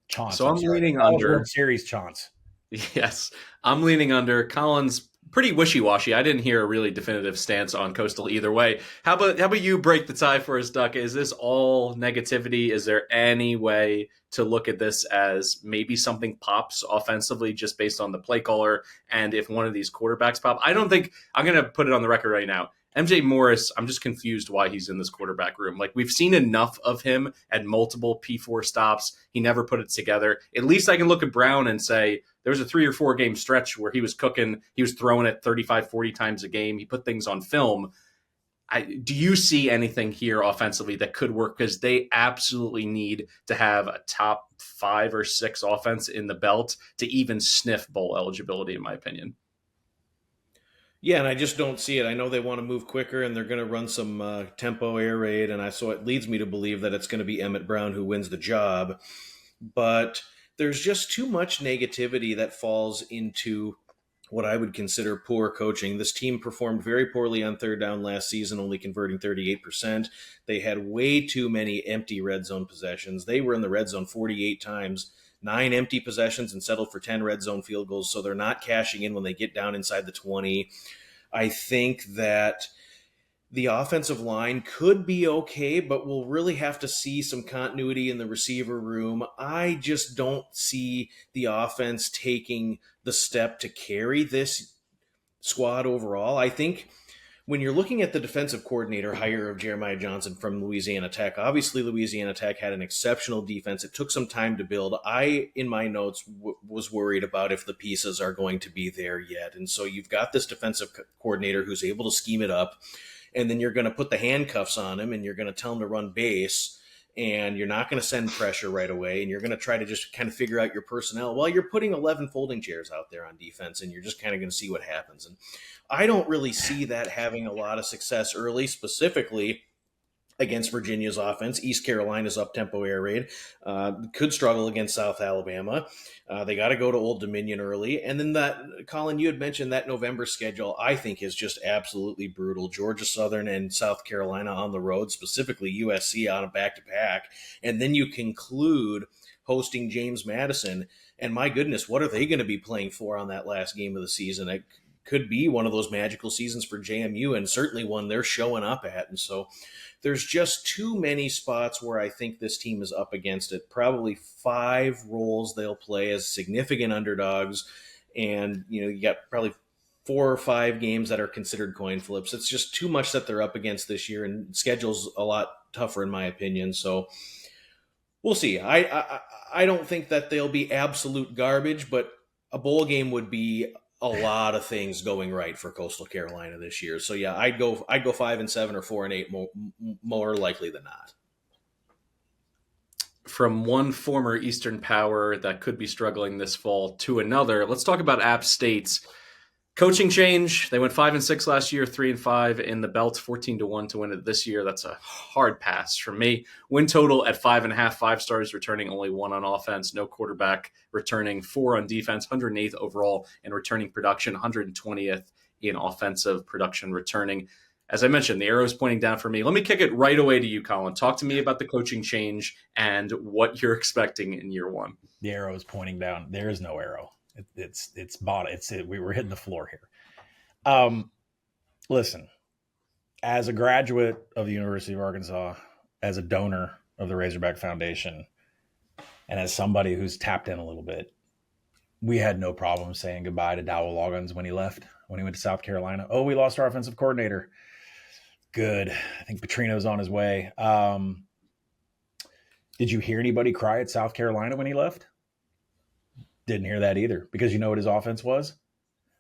Chance. So I'm leaning under. World Series chance. Yes, I'm leaning under. Collins pretty wishy-washy. I didn't hear a really definitive stance on Coastal either way. How about you break the tie for us, Duck? Is this all negativity? Is there any way to look at this as maybe something pops offensively just based on the play caller and if one of these quarterbacks pop? I don't think – I'm going to put it on the record right now. MJ Morris, I'm just confused why he's in this quarterback room. Like, we've seen enough of him at multiple P4 stops. He never put it together. At least I can look at Brown and say there was a 3 or 4 game stretch where he was cooking. He was throwing it 35, 40 times a game. He put things on film. Do you see anything here offensively that could work? Because they absolutely need to have a top 5 or 6 offense in the belt to even sniff bowl eligibility, in my opinion. Yeah, and I just don't see it. I know they want to move quicker, and they're going to run some tempo air raid, and so it leads me to believe that it's going to be Emmett Brown who wins the job. But there's just too much negativity that falls into what I would consider poor coaching. This team performed very poorly on third down last season, only converting 38%. They had way too many empty red zone possessions. They were in the red zone 48 times. 9 empty possessions and settled for 10 red zone field goals, so they're not cashing in when they get down inside the 20. I think that the offensive line could be okay, but we'll really have to see some continuity in the receiver room. I just don't see the offense taking the step to carry this squad overall. I think when you're looking at the defensive coordinator hire of Jeremiah Johnson from Louisiana Tech, obviously Louisiana Tech had an exceptional defense. It took some time to build. I, in my notes, was worried about if the pieces are going to be there yet. And so you've got this defensive coordinator who's able to scheme it up, and then you're going to put the handcuffs on him, and you're going to tell him to run base, and you're not going to send pressure right away, and you're going to try to just kind of figure out your personnel. Well, you're putting 11 folding chairs out there on defense, and you're just kind of going to see what happens. And I don't really see that having a lot of success early, specifically against Virginia's offense. East Carolina's up-tempo air raid could struggle against South Alabama. They got to go to Old Dominion early. And then that, Collin, you had mentioned that November schedule, I think, is just absolutely brutal. Georgia Southern and South Carolina on the road, specifically USC on a back-to-back. And then you conclude hosting James Madison. And my goodness, what are they going to be playing for on that last game of the season? It could be one of those magical seasons for JMU, and certainly one they're showing up at. And so there's just too many spots where I think this team is up against it. Probably 5 roles they'll play as significant underdogs. And, you got probably 4 or 5 games that are considered coin flips. It's just too much that they're up against this year, and schedule's a lot tougher in my opinion. So we'll see. I don't think that they'll be absolute garbage, but a bowl game would be a lot of things going right for Coastal Carolina this year. So yeah, I'd go 5-7 or 4-8 more likely than not. From one former Eastern power that could be struggling this fall to another, let's talk about App State's Coaching change. They went 5-6 last year, 3-5 in the belt, 14-1 to win it this year. That's a hard pass for me. Win total at 5.5, 5 stars, returning only 1 on offense, no quarterback, returning 4 on defense, 108th overall in returning production, 120th in offensive production returning. As I mentioned, the arrow is pointing down for me. Let me kick it right away to you, Collin. Talk to me about the coaching change and what you're expecting in year one. The arrow is pointing down. There is no arrow. It's bottom. We were hitting the floor here. Listen, as a graduate of the University of Arkansas, as a donor of the Razorback Foundation, and as somebody who's tapped in a little bit, we had no problem saying goodbye to Dowell Loggins when he left, when he went to South Carolina. Oh, we lost our offensive coordinator. Good. I think Petrino's on his way. Did you hear anybody cry at South Carolina when he left? Didn't hear that either, because you know what his offense was?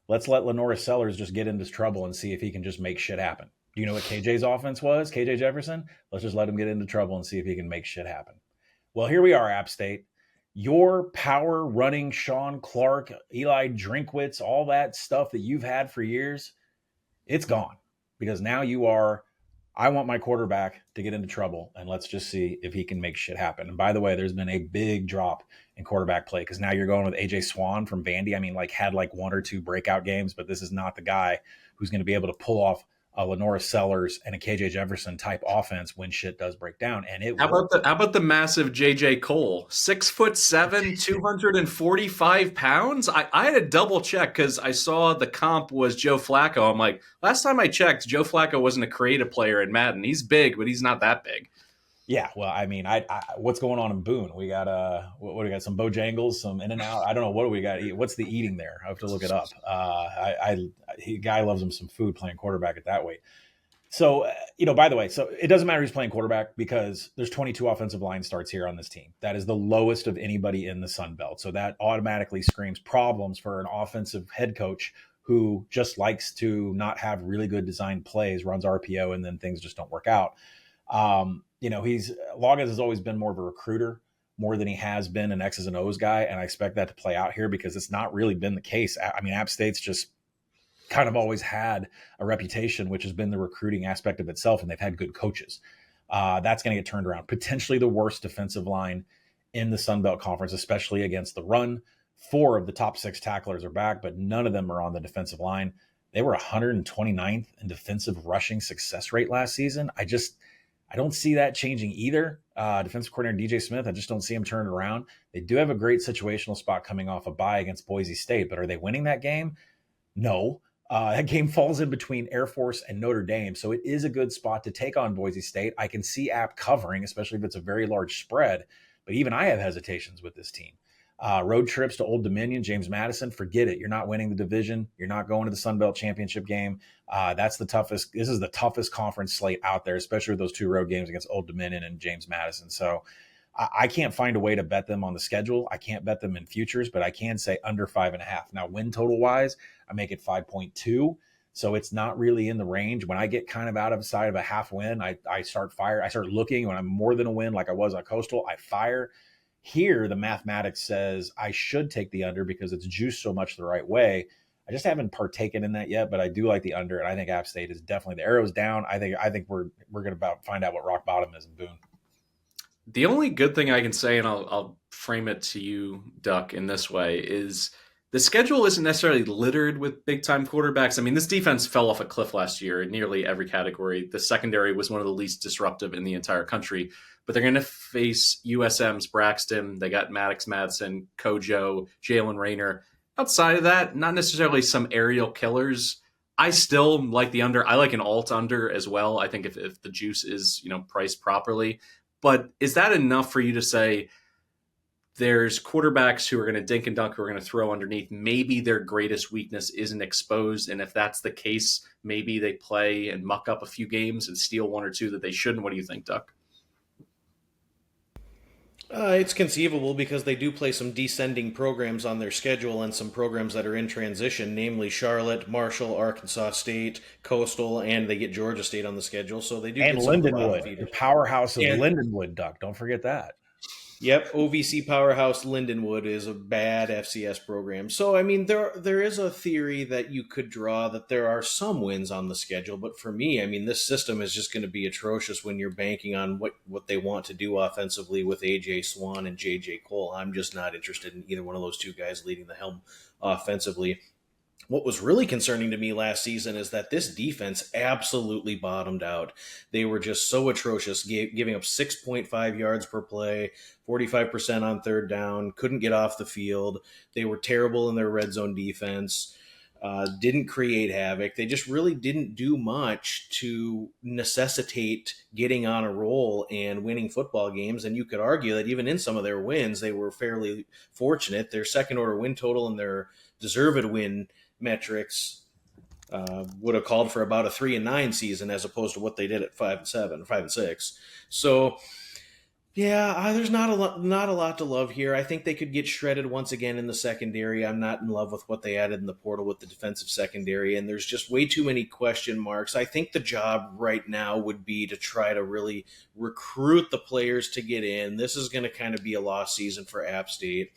Let's let Lenora Sellers just get into trouble and see if he can just make shit happen. Do you know what KJ's offense was? KJ Jefferson? Let's just let him get into trouble and see if he can make shit happen. Well, here we are, App State. Your power running Sean Clark, Eli Drinkwitz, all that stuff that you've had for years, it's gone. Because now you are, I want my quarterback to get into trouble, and let's just see if he can make shit happen. And by the way, there's been a big drop in quarterback play, because now you're going with AJ Swan from Vandy. I mean, had 1 or 2 breakout games, but this is not the guy who's going to be able to pull off a Lenora Sellers and a KJ Jefferson type offense when shit does break down. And how about the massive JJ Cole, 6'7", 245 pounds? I had to double check because I saw the comp was Joe Flacco. I'm like, last time I checked, Joe Flacco wasn't a creative player in Madden. He's big, but he's not that big. Yeah, well, I mean, I what's going on in Boone? We got what do we got? Some Bojangles, some In-N-Out. I don't know, what do we got? What's the eating there? I have to look it up. Guy loves him some food playing quarterback at that weight. So by the way, so it doesn't matter who's playing quarterback, because there's 22 offensive line starts here on this team. That is the lowest of anybody in the Sun Belt. So that automatically screams problems for an offensive head coach who just likes to not have really good designed plays, runs RPO, and then things just don't work out. Loggins has always been more of a recruiter more than he has been an X's and O's guy. And I expect that to play out here, because it's not really been the case. I mean, App State's just kind of always had a reputation, which has been the recruiting aspect of itself. And they've had good coaches. That's going to get turned around. Potentially the worst defensive line in the Sun Belt Conference, especially against the run. 4 of the top 6 tacklers are back, but none of them are on the defensive line. They were 129th in defensive rushing success rate last season. I don't see that changing either. Defensive coordinator DJ Smith, I just don't see him turning around. They do have a great situational spot coming off a bye against Boise State, but are they winning that game? No. That game falls in between Air Force and Notre Dame, so it is a good spot to take on Boise State. I can see App covering, especially if it's a very large spread, but even I have hesitations with this team. Road trips to Old Dominion, James Madison, forget it. You're not winning the division. You're not going to the Sun Belt Championship game. That's the toughest. This is the toughest conference slate out there, especially with those 2 road games against Old Dominion and James Madison. So I can't find a way to bet them on the schedule. I can't bet them in futures, but I can say under 5.5. Now, win total wise, I make it 5.2. So it's not really in the range. When I get kind of out of side of a half win, I start fire. I start looking. When I'm more than a win, like I was on Coastal, I fire. Here, the mathematics says I should take the under because it's juiced so much the right way. I just haven't partaken in that yet, but I do like the under, and I think App State is definitely, the arrow's down. I think we're going to find out what rock bottom is in Boone. The only good thing I can say, and I'll frame it to you, Duck, in this way, is the schedule isn't necessarily littered with big-time quarterbacks. I mean, this defense fell off a cliff last year in nearly every category. The secondary was one of the least disruptive in the entire country. But they're going to face USM's Braxton. They got Maddox Madsen, Kojo, Jalen Rayner. Outside of that, not necessarily some aerial killers. I still like the under. I like an alt under as well. I think if the juice is priced properly. But is that enough for you to say there's quarterbacks who are going to dink and dunk, who are going to throw underneath? Maybe their greatest weakness isn't exposed. And if that's the case, maybe they play and muck up a few games and steal 1 or 2 that they shouldn't. What do you think, Duck? It's conceivable, because they do play some descending programs on their schedule and some programs that are in transition, namely Charlotte, Marshall, Arkansas State, Coastal, and they get Georgia State on the schedule. So they do. And Lindenwood, the powerhouse of Lindenwood, Duck. Don't forget that. Yep, OVC powerhouse Lindenwood is a bad FCS program. So, I mean, there is a theory that you could draw that there are some wins on the schedule. But for me, I mean, this system is just going to be atrocious when you're banking on what they want to do offensively with A.J. Swan and J.J. Cole. I'm just not interested in either one of those two guys leading the helm offensively. What was really concerning to me last season is that this defense absolutely bottomed out. They were just so atrocious, giving up 6.5 yards per play, 45% on third down, couldn't get off the field. They were terrible in their red zone defense, didn't create havoc. They just really didn't do much to necessitate getting on a roll and winning football games. And you could argue that even in some of their wins, they were fairly fortunate. Their second order win total and their deserved win metrics would have called for about a 3-9 season as opposed to what they did at 5-7, 5-6. So yeah, there's not a lot to love here. I think they could get shredded once again in the secondary. I'm not in love with what they added in the portal with the defensive secondary, and there's just way too many question marks. I think the job right now would be to try to really recruit the players to get in. This is going to kind of be a lost season for App State.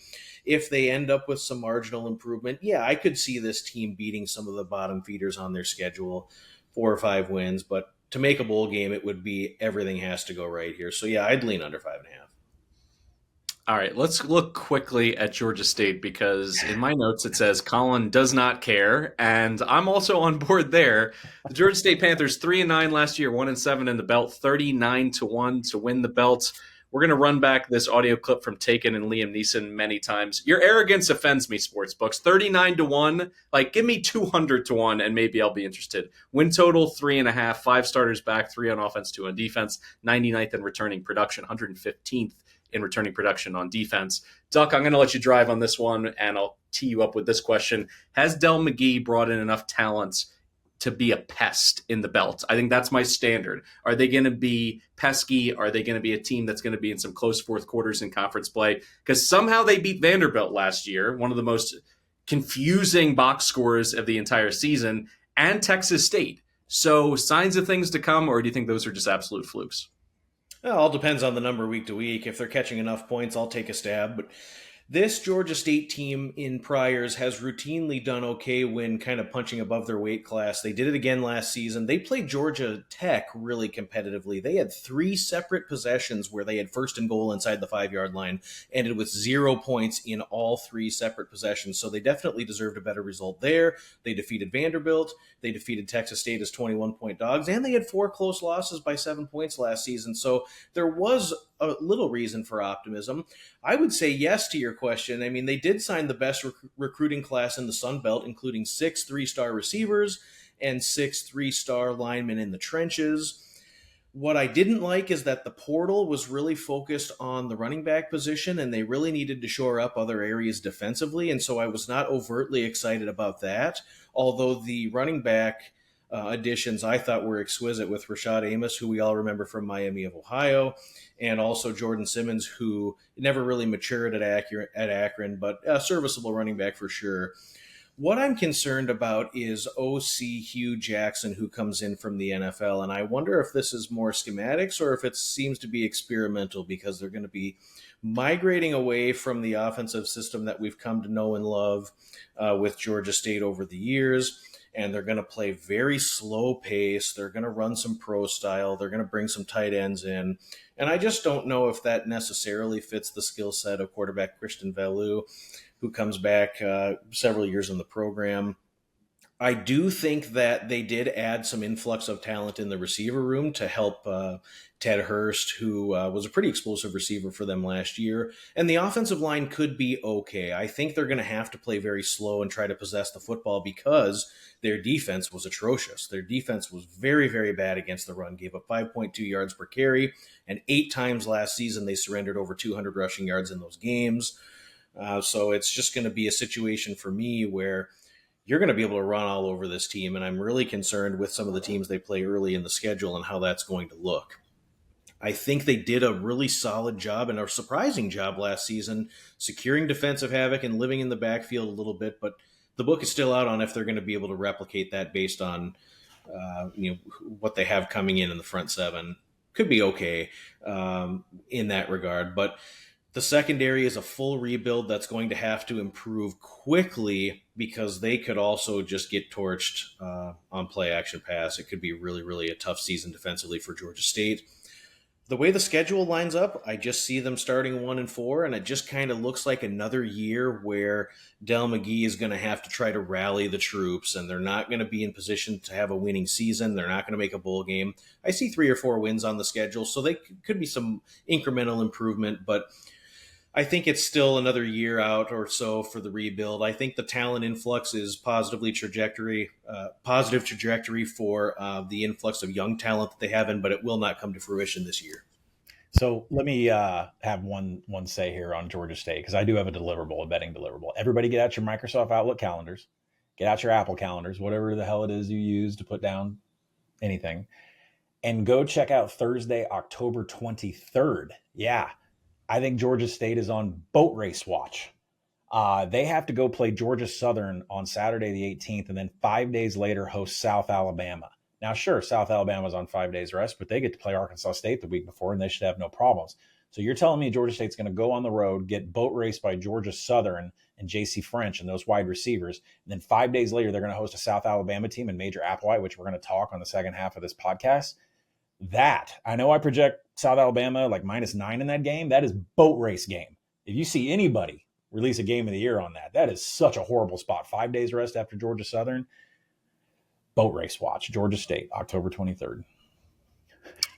If they end up with some marginal improvement, yeah, I could see this team beating some of the bottom feeders on their schedule, 4 or 5 wins, but to make a bowl game, it would be everything has to go right here. So, yeah, I'd lean under 5.5. All right, let's look quickly at Georgia State because in my notes it says Collin does not care, and I'm also on board there. The Georgia State Panthers 3-9 last year, 1-7 in the belt, 39-1 to win the belt. We're going to run back this audio clip from Taken and Liam Neeson many times. Your arrogance offends me, sportsbooks. 39-1, like give me 200-1 and maybe I'll be interested. Win total 3.5, 5 starters back, 3 on offense, 2 on defense, 99th in returning production, 115th in returning production on defense. Duck, I'm going to let you drive on this one and I'll tee you up with this question. Has Del McGee brought in enough talent to be a pest in the belt? I think that's my standard. Are they going to be pesky? Are they going to be a team that's going to be in some close fourth quarters in conference play? Because somehow they beat Vanderbilt last year, one of the most confusing box scores of the entire season, and Texas State. So signs of things to come, or do you think those are just absolute flukes? Well, it all depends on the number week to week. If they're catching enough points, I'll take a stab. But this Georgia State team in priors has routinely done okay when kind of punching above their weight class. They did it again last season. They played Georgia Tech really competitively. They had 3 separate possessions where they had first and goal inside the 5-yard line, ended with 0 points in all 3 separate possessions. So they definitely deserved a better result there. They defeated Vanderbilt. They defeated Texas State as 21-point dogs, and they had 4 close losses by 7 points last season. So there was a little reason for optimism. I would say yes to your question. I mean, they did sign the best recruiting class in the Sun Belt, including 6 3-star receivers and 6 3-star linemen in the trenches. What I didn't like is that the portal was really focused on the running back position, and they really needed to shore up other areas defensively, and so I was not overtly excited about that, although the running back additions I thought were exquisite with Rashad Amos, who we all remember from Miami of Ohio, and also Jordan Simmons, who never really matured at Akron, but a serviceable running back for sure. What I'm concerned about is OC Hugh Jackson, who comes in from the NFL, and I wonder if this is more schematics or if it seems to be experimental because they're going to be migrating away from the offensive system that we've come to know and love with Georgia State over the years. And they're going to play very slow pace. They're going to run some pro style. They're going to bring some tight ends in. And I just don't know if that necessarily fits the skill set of quarterback Christian Velu, who comes back several years in the program. I do think that they did add some influx of talent in the receiver room to help Ted Hurst, who was a pretty explosive receiver for them last year. And the offensive line could be okay. I think they're going to have to play very slow and try to possess the football because their defense was atrocious. Their defense was very, very bad against the run, gave up 5.2 yards per carry, and 8 times last season they surrendered over 200 rushing yards in those games. So it's just going to be a situation for me where you're going to be able to run all over this team, and I'm really concerned with some of the teams they play early in the schedule and how that's going to look. I think they did a really solid job and a surprising job last season securing defensive havoc and living in the backfield a little bit, but the book is still out on if they're going to be able to replicate that based on what they have coming in the front seven. Could be okay in that regard, but The secondary is a full rebuild that's going to have to improve quickly because they could also just get torched on play action pass. It could be really, really a tough season defensively for Georgia State. The way the schedule lines up, I just see them starting 1-4, and it just kind of looks like another year where Del McGee is going to have to try to rally the troops, and they're not going to be in position to have a winning season. They're not going to make a bowl game. I see 3 or 4 wins on the schedule, so they could be some incremental improvement, but I think it's still another year out or so for the rebuild. I think the talent influx is positive trajectory for the influx of young talent that they have in, but it will not come to fruition this year. So let me have one say here on Georgia State, because I do have a betting deliverable. Everybody get out your Microsoft Outlook calendars, get out your Apple calendars, whatever the hell it is you use to put down anything, and go check out Thursday, October 23rd. Yeah. I think Georgia State is on boat race watch. They have to go play Georgia Southern on Saturday the 18th, and then 5 days later host South Alabama. Now, sure, South Alabama's on 5 days rest, but they get to play Arkansas State the week before, and they should have no problems. So you're telling me Georgia State's going to go on the road, get boat raced by Georgia Southern and J.C. French and those wide receivers, and then 5 days later they're going to host a South Alabama team in Major Applewhite, which we're going to talk on the second half of this podcast. That, I know I project South Alabama like -9 in that game. That is boat race game. If you see anybody release a game of the year on that, that is such a horrible spot. 5 days rest after Georgia Southern. Boat race watch. Georgia State, October 23rd.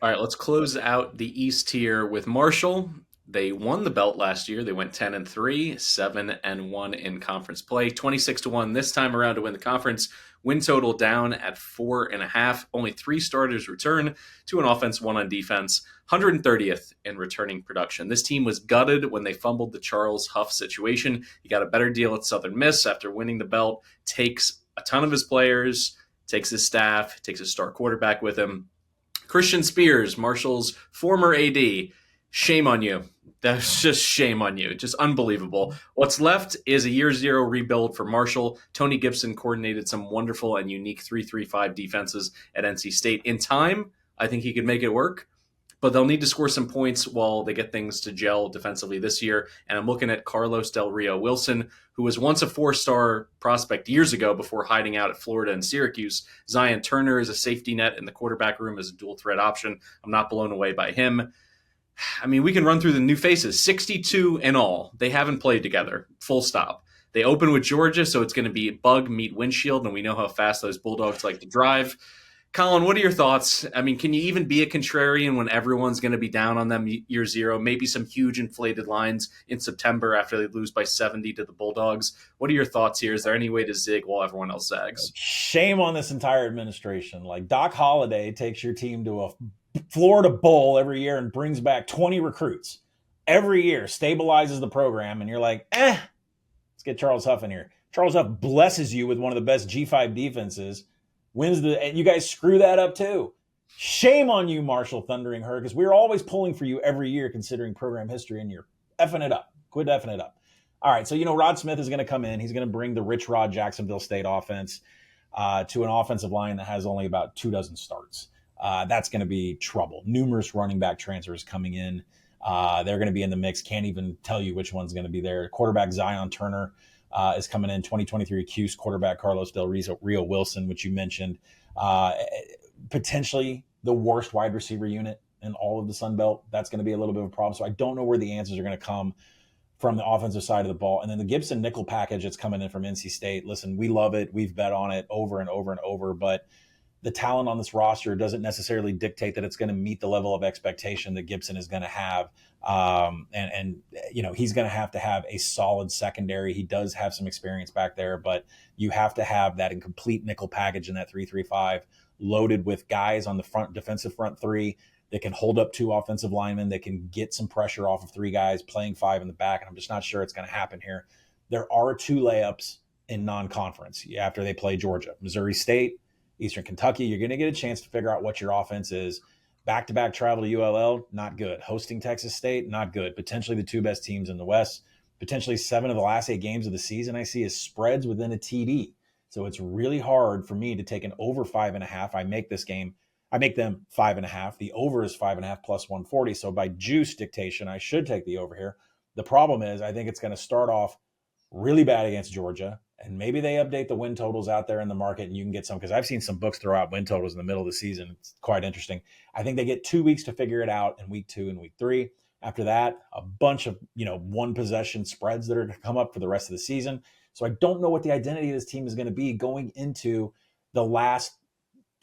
All right, let's close out the East here with Marshall. They won the belt last year. They went 10-3, 7-1 in conference play, 26-1 this time around to win the conference. Win total down at 4.5. Only 3 starters return, 2 on offense, 1 on defense. 130th in returning production. This team was gutted when they fumbled the Charles Huff situation. He got a better deal at Southern Miss after winning the belt. Takes a ton of his players, takes his staff, takes his star quarterback with him. Christian Spears, Marshall's former AD. Shame on you. That's just shame on you. Just unbelievable. What's left is a year 0 rebuild for Marshall. Tony Gibson coordinated some wonderful and unique 3-3-5 defenses at NC State. In time, I think he could make it work, but they'll need to score some points while they get things to gel defensively this year. And I'm looking at Carlos Del Rio Wilson, who was once a 4-star prospect years ago before hiding out at Florida and Syracuse. Zion Turner is a safety net in the quarterback room as a dual threat option. I'm not blown away by him. I mean, we can run through the new faces, 62 in all. They haven't played together, full stop. They open with Georgia, so it's going to be bug meet windshield, and we know how fast those Bulldogs like to drive. Colin, what are your thoughts? I mean, can you even be a contrarian when everyone's going to be down on them year 0? Maybe some huge inflated lines in September after they lose by 70 to the Bulldogs. What are your thoughts here? Is there any way to zig while everyone else zags? Shame on this entire administration. Like, Doc Holliday takes your team to a Florida Bowl every year and brings back 20 recruits every year, stabilizes the program, and you're like, let's get Charles Huff in here. Charles Huff blesses you with one of the best G5 defenses, and you guys screw that up too. Shame on you, Marshall Thundering Herd, because we're always pulling for you every year considering program history, and you're effing it up. Quit effing it up. All right, so Rod Smith is going to come in. He's going to bring the Rich Rod Jacksonville State offense to an offensive line that has only about 24 starts. That's going to be trouble. Numerous running back transfers coming in. They're going to be in the mix. Can't even tell you which one's going to be there. Quarterback Zion Turner is coming in. 2023 Cuse quarterback Carlos Del Rio Wilson, which you mentioned. Potentially the worst wide receiver unit in all of the Sun Belt. That's going to be a little bit of a problem. So I don't know where the answers are going to come from the offensive side of the ball. And then the Gibson nickel package that's coming in from NC State. Listen, we love it. We've bet on it over and over and over, but the talent on this roster doesn't necessarily dictate that it's going to meet the level of expectation that Gibson is going to have. He's going to have a solid secondary. He does have some experience back there, but you have to have that incomplete nickel package in that 3-3-5 loaded with guys on the front, defensive front 3 that can hold up 2 offensive linemen, that can get some pressure off of 3 guys playing 5 in the back. And I'm just not sure it's going to happen here. There are 2 layups in non-conference after they play Georgia, Missouri State, Eastern Kentucky. You're going to get a chance to figure out what your offense is. Back-to-back travel to ULL, not good. Hosting Texas State, not good. Potentially the 2 best teams in the West. Potentially 7 of the last 8 games of the season I see as spreads within a TD. So it's really hard for me to take an over 5.5. I make them 5.5. The over is 5.5 plus 140. So by juice dictation, I should take the over here. The problem is I think it's going to start off really bad against Georgia, and maybe they update the win totals out there in the market and you can get some, because I've seen some books throw out win totals in the middle of the season. It's quite interesting. I think they get 2 weeks to figure it out in week 2 and week 3. After that, a bunch of, one possession spreads that are going to come up for the rest of the season. So I don't know what the identity of this team is going to be going into the last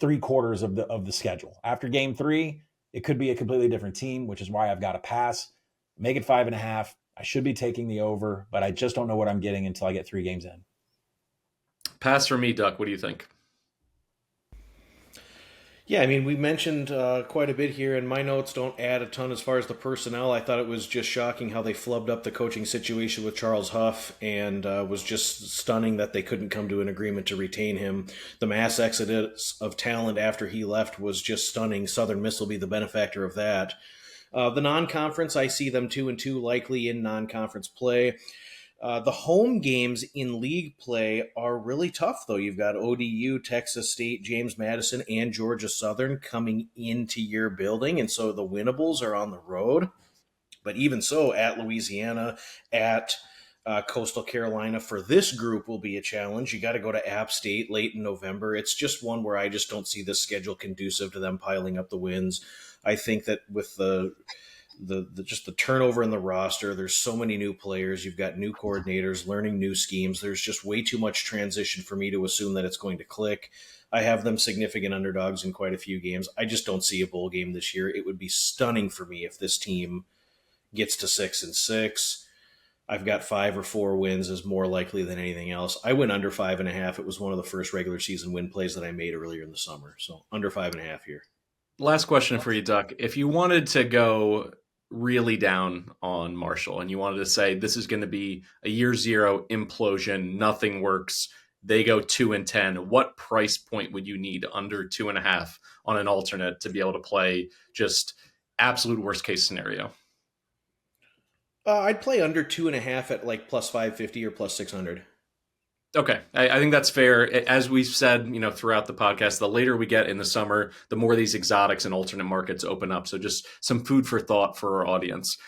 3 quarters of the schedule. After game 3, it could be a completely different team, which is why I've got to pass. Make it 5.5. I should be taking the over, but I just don't know what I'm getting until I get 3 games in. Pass for me, Duck. What do you think? Yeah, I mean, we mentioned quite a bit here, and my notes don't add a ton as far as the personnel. I thought it was just shocking how they flubbed up the coaching situation with Charles Huff, and was just stunning that they couldn't come to an agreement to retain him. The mass exodus of talent after he left was just stunning. Southern Miss will be the benefactor of that. The non-conference, I see them 2-2 likely in non-conference play. The home games in league play are really tough, though. You've got ODU, Texas State, James Madison, and Georgia Southern coming into your building, and so the winnables are on the road. But even so, at Louisiana, at Coastal Carolina for this group will be a challenge. You got to go to App State late in November. It's just one where I just don't see this schedule conducive to them piling up the wins. I think that with the turnover in the roster, there's so many new players, you've got new coordinators learning new schemes, there's just way too much transition for me to assume that it's going to click. I have them significant underdogs in quite a few games. I just don't see a bowl game this year. It would be stunning for me if this team gets to 6-6. I've got 5 or 4 wins as more likely than anything else. I went under 5.5. It was one of the first regular season win plays that I made earlier in the summer, so under 5.5 here. Last question for you, Duck. If you wanted to go really down on Marshall and you wanted to say this is going to be a year 0 implosion, nothing works, they go 2-10, what price point would you need under 2.5 on an alternate to be able to play just absolute worst case scenario? I'd play under 2.5 at like plus 550 or plus 600. Okay, I think that's fair. As we've said, throughout the podcast, the later we get in the summer, the more these exotics and alternate markets open up. So just some food for thought for our audience.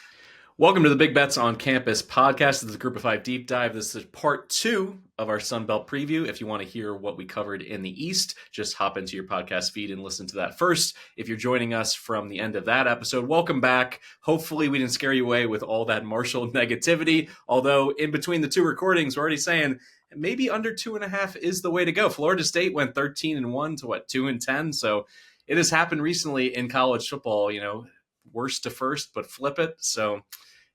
Welcome to the Big Bets on Campus podcast. This is the Group of 5 Deep Dive. This is part 2 of our Sun Belt preview. If you want to hear what we covered in the East, just hop into your podcast feed and listen to that first. If you're joining us from the end of that episode, welcome back. Hopefully we didn't scare you away with all that Marshall negativity. Although in between the 2 recordings, we're already saying maybe under 2.5 is the way to go. Florida State went 13-1 to 2-10. So it has happened recently in college football, worst to first, but flip it. So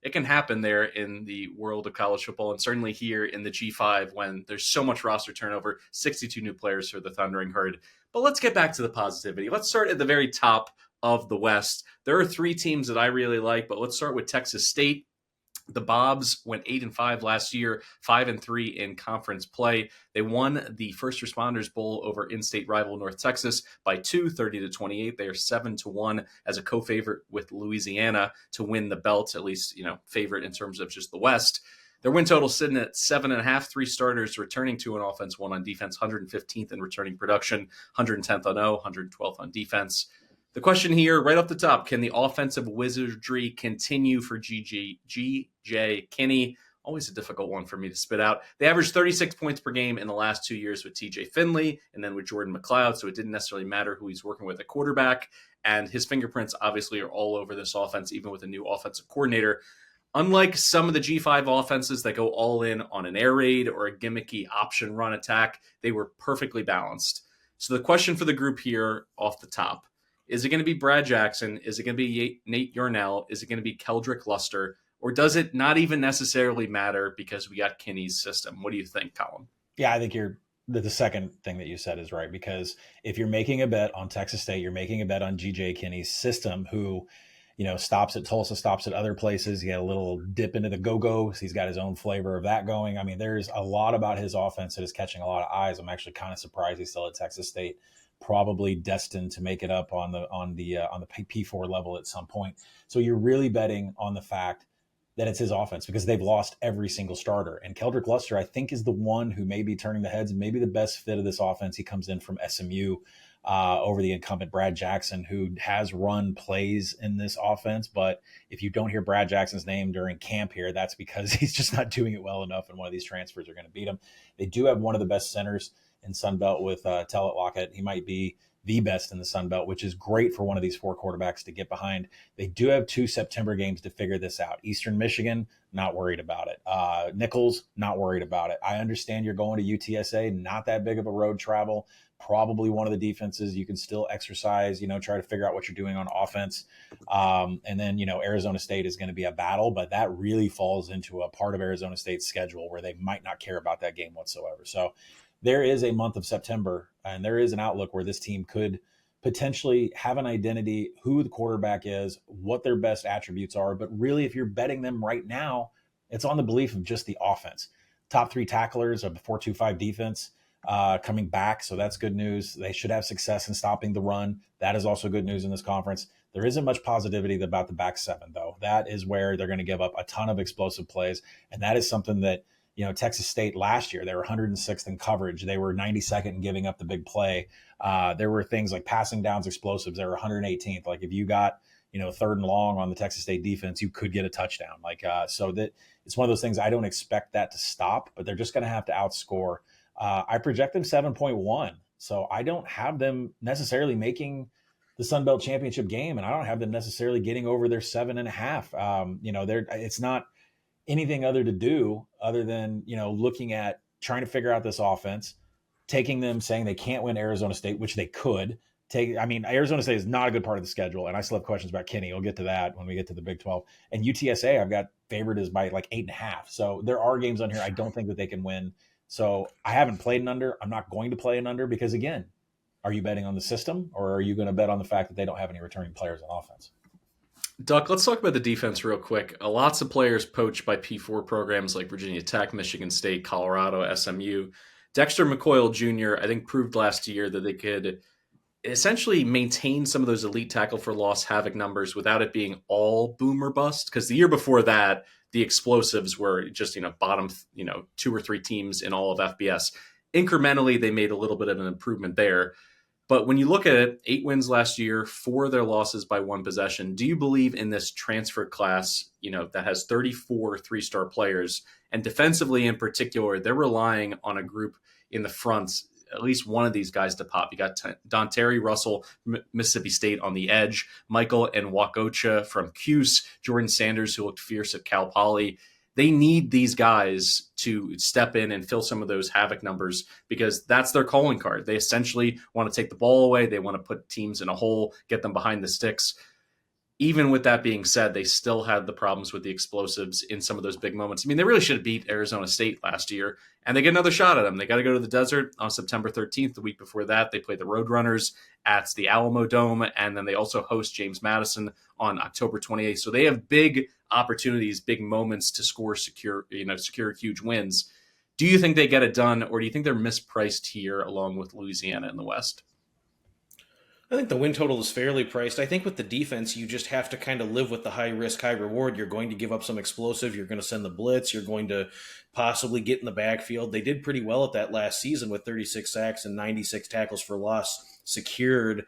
it can happen there in the world of college football, and certainly here in the G5 when there's so much roster turnover, 62 new players for the Thundering Herd. But let's get back to the positivity. Let's start at the very top of the West. There are 3 teams that I really like, but let's start with Texas State. The Bobs went 8-5 last year, 5-3 in conference play. They won the First Responders Bowl over in-state rival North Texas by 2, 30-28. They are 7-1 as a co-favorite with Louisiana to win the belt, at least, favorite in terms of just the West. Their win total sitting at 7.5, 3 starters returning 2 on offense, 1 on defense, 115th in returning production, 110th on 112th on defense. The question here, right off the top, can the offensive wizardry continue for G.J. Kinney? Always a difficult one for me to spit out. They averaged 36 points per game in the last 2 years with T.J. Finley and then with Jordan McLeod, so it didn't necessarily matter who he's working with at quarterback. And his fingerprints obviously are all over this offense, even with a new offensive coordinator. Unlike some of the G5 offenses that go all in on an air raid or a gimmicky option run attack, they were perfectly balanced. So the question for the group here off the top, is it going to be Brad Jackson? Is it going to be Nate Yarnell? Is it going to be Keldrick Luster? Or does it not even necessarily matter because we got Kinney's system? What do you think, Collin? Yeah, I think the second thing that you said is right, because if you're making a bet on Texas State, you're making a bet on G.J. Kinney's system, who, stops at Tulsa, stops at other places. He had a little dip into the go-go. He's got his own flavor of that going. I mean, there's a lot about his offense that is catching a lot of eyes. I'm actually kind of surprised he's still at Texas State. Probably destined to make it up on the P4 level at some point. So you're really betting on the fact that it's his offense, because they've lost every single starter. And Keldrick Luster, I think, is the one who may be turning the heads and maybe the best fit of this offense. He comes in from SMU. over the incumbent Brad Jackson, who has run plays in this offense. But if you don't hear Brad Jackson's name during camp here, that's because he's just not doing it well enough, and one of these transfers are going to beat him. They do have one of the best centers in Sunbelt with Tellett Lockett. He might be the best in the Sunbelt, which is great for one of these 4 quarterbacks to get behind. They do have 2 September games to figure this out. Eastern Michigan, not worried about it. Nichols, not worried about it. I understand you're going to UTSA, not that big of a road travel. Probably one of the defenses you can still exercise, try to figure out what you're doing on offense. And then, Arizona State is going to be a battle, but that really falls into a part of Arizona State's schedule where they might not care about that game whatsoever. So there is a month of September, and there is an outlook where this team could potentially have an identity, who the quarterback is, what their best attributes are. But really, if you're betting them right now, it's on the belief of just the offense. Top 3 tacklers of the 4-2-5 defense coming back, so that's good news. They should have success in stopping the run. That is also good news in this conference. There isn't much positivity about the back 7, though. That is where they're going to give up a ton of explosive plays, and that is something that Texas State last year, they were 106th in coverage. They were 92nd in giving up the big play. There were things like passing downs explosives. They were 118th. Like if you got, 3rd and long on the Texas State defense, you could get a touchdown. So that it's one of those things. I don't expect that to stop, but they're just going to have to outscore. I project them 7.1. So I don't have them necessarily making the Sun Belt Championship game, and I don't have them necessarily getting over their 7.5. It's not anything other than looking at trying to figure out this offense, taking them saying they can't win Arizona State, which they could take. I mean, Arizona State is not a good part of the schedule, and I still have questions about Kenny. We'll get to that when we get to the Big 12. And UTSA, I've got favored as by like 8.5. So there are games on here I don't think that they can win. So I haven't played an under. I'm not going to play an under because, again, are you betting on the system, or are you going to bet on the fact that they don't have any returning players on offense? Duck, let's talk about the defense real quick. Lots of players poached by P4 programs like Virginia Tech, Michigan State, Colorado, SMU. Dexter McCoyle Jr., I think, proved last year that they could essentially maintain some of those elite tackle for loss havoc numbers without it being all boom or bust. Because the year before that, the explosives were just, bottom, 2 or 3 teams in all of FBS. Incrementally, they made a little bit of an improvement there. But when you look at it, 8 wins last year, 4 of their losses by 1 possession. Do you believe in this transfer class, that has 34 3-star players? And defensively in particular, they're relying on a group in the front, at least one of these guys to pop. You got Don Terry Russell, Mississippi State on the edge, Michael and Wakocha from Cuse, Jordan Sanders, who looked fierce at Cal Poly. They need these guys to step in and fill some of those havoc numbers because that's their calling card. They essentially want to take the ball away. They want to put teams in a hole, get them behind the sticks. Even with that being said, they still had the problems with the explosives in some of those big moments. I mean, they really should have beat Arizona State last year, and they get another shot at them. They got to go to the desert on September 13th. The week before that, they play the Roadrunners at the Alamo Dome, and then they also host James Madison on October 28th. So they have big opportunities, big moments to secure huge wins. Do you think they get it done, or do you think they're mispriced here along with Louisiana in the West? I think the win total is fairly priced. I think with the defense, you just have to kind of live with the high risk, high reward. You're going to give up some explosive. You're going to send the blitz. You're going to possibly get in the backfield. They did pretty well at that last season with 36 sacks and 96 tackles for loss secured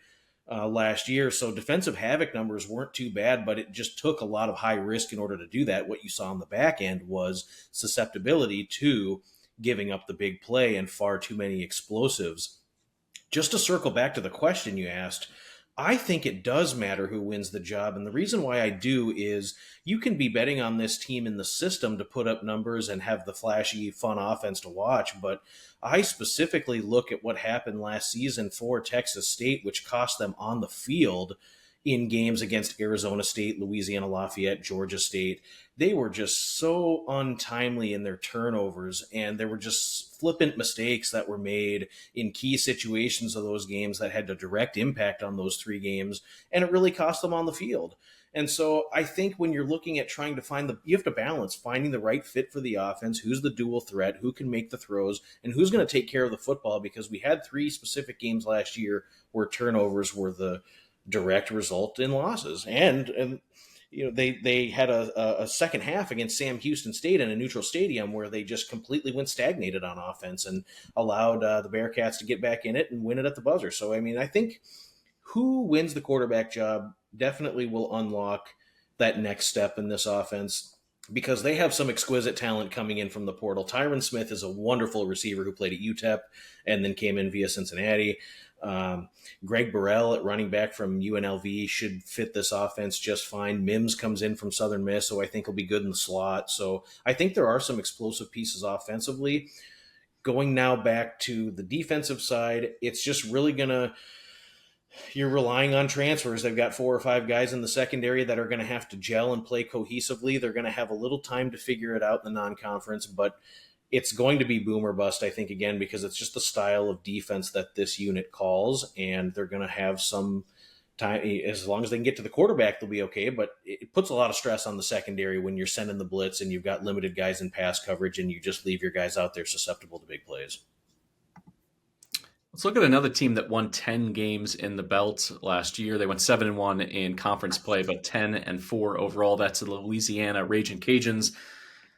last year. So defensive havoc numbers weren't too bad, but it just took a lot of high risk in order to do that. What you saw on the back end was susceptibility to giving up the big play and far too many explosives. Just to circle back to the question you asked, I think it does matter who wins the job. And the reason why I do is you can be betting on this team in the system to put up numbers and have the flashy, fun offense to watch. But I specifically look at what happened last season for Texas State, which cost them on the field in games against Arizona State, Louisiana Lafayette, Georgia State. They were just so untimely in their turnovers, and there were just flippant mistakes that were made in key situations of those games that had a direct impact on those 3 games, and it really cost them on the field. And so I think when you're looking at trying to you have to balance finding the right fit for the offense, who's the dual threat, who can make the throws, and who's going to take care of the football, because we had 3 specific games last year where turnovers were the direct result in losses. And they had a second half against Sam Houston State in a neutral stadium where they just completely went stagnated on offense and allowed the Bearcats to get back in it and win it at the buzzer. So, I mean, I think who wins the quarterback job definitely will unlock that next step in this offense because they have some exquisite talent coming in from the portal. Tyron Smith is a wonderful receiver who played at UTEP and then came in via Cincinnati. Greg Burrell at running back from UNLV should fit this offense just fine. Mims comes in from Southern Miss, so I think he'll be good in the slot. So I think there are some explosive pieces offensively. Going now back to the defensive side, it's just really you're relying on transfers. They've got 4 or 5 guys in the secondary that are going to have to gel and play cohesively. They're going to have a little time to figure it out in the non-conference, but it's going to be boom or bust, I think, again, because it's just the style of defense that this unit calls, and they're going to have some time. As long as they can get to the quarterback, they'll be okay, but it puts a lot of stress on the secondary when you're sending the blitz and you've got limited guys in pass coverage and you just leave your guys out there susceptible to big plays. Let's look at another team that won 10 games in the belt last year. They went 7-1 in conference play, but 10-4 overall. That's the Louisiana Ragin Cajuns.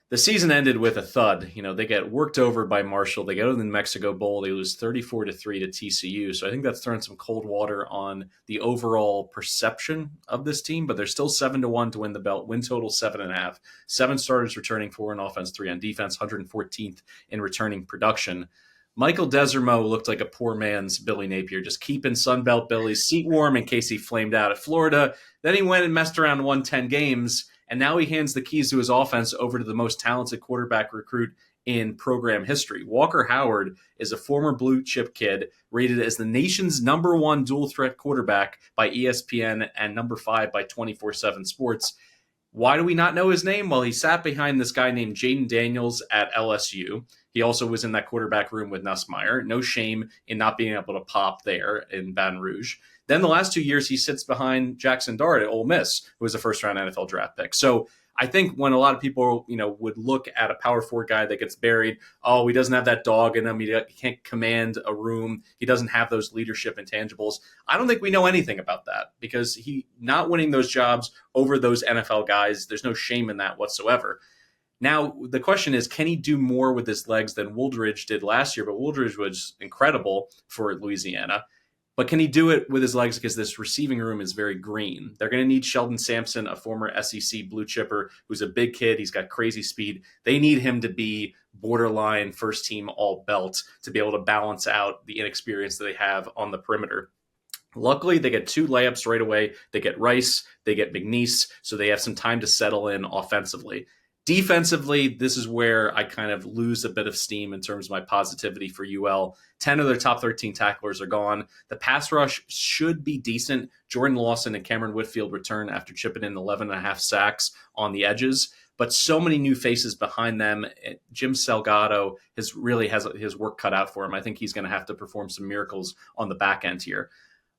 The season ended with a thud. They get worked over by Marshall. They go to the New Mexico Bowl. They lose 34-3 to TCU. So I think that's thrown some cold water on the overall perception of this team, but they're still 7-1 to win the belt. Win total 7.5. 7 starters returning, 4 on offense, 3 on defense, 114th in returning production. Michael Desormeaux looked like a poor man's Billy Napier, just keeping Sunbelt Billy's seat warm in case he flamed out at Florida. Then he went and messed around and won 10 games. And now he hands the keys to his offense over to the most talented quarterback recruit in program history. Walker Howard is a former blue chip kid, rated as the nation's #1 dual threat quarterback by ESPN and #5 by 24/7 Sports. Why do we not know his name? Well, he sat behind this guy named Jaden Daniels at LSU. He also was in that quarterback room with Nussmeier. No shame in not being able to pop there in Baton Rouge. Then the last 2 years, he sits behind Jackson Dart at Ole Miss, who was a first-round NFL draft pick. So I think when a lot of people, would look at a power 4 guy that gets buried, he doesn't have that dog in him. He can't command a room. He doesn't have those leadership intangibles. I don't think we know anything about that because he not winning those jobs over those NFL guys, there's no shame in that whatsoever. Now, the question is, can he do more with his legs than Wooldridge did last year? But Wooldridge was incredible for Louisiana. But can he do it with his legs because this receiving room is very green? They're going to need Sheldon Sampson, a former SEC blue chipper who's a big kid. He's got crazy speed. They need him to be borderline first team all belt to be able to balance out the inexperience that they have on the perimeter. Luckily, they get 2 layups right away. They get Rice, they get McNeese, so they have some time to settle in offensively. Defensively, this is where I kind of lose a bit of steam in terms of my positivity for UL. 10 of their top 13 tacklers are gone. The pass rush should be decent. Jordan Lawson and Cameron Whitfield return after chipping in 11.5 sacks on the edges. But so many new faces behind them. Jim Salgado has his work cut out for him. I think he's going to have to perform some miracles on the back end here.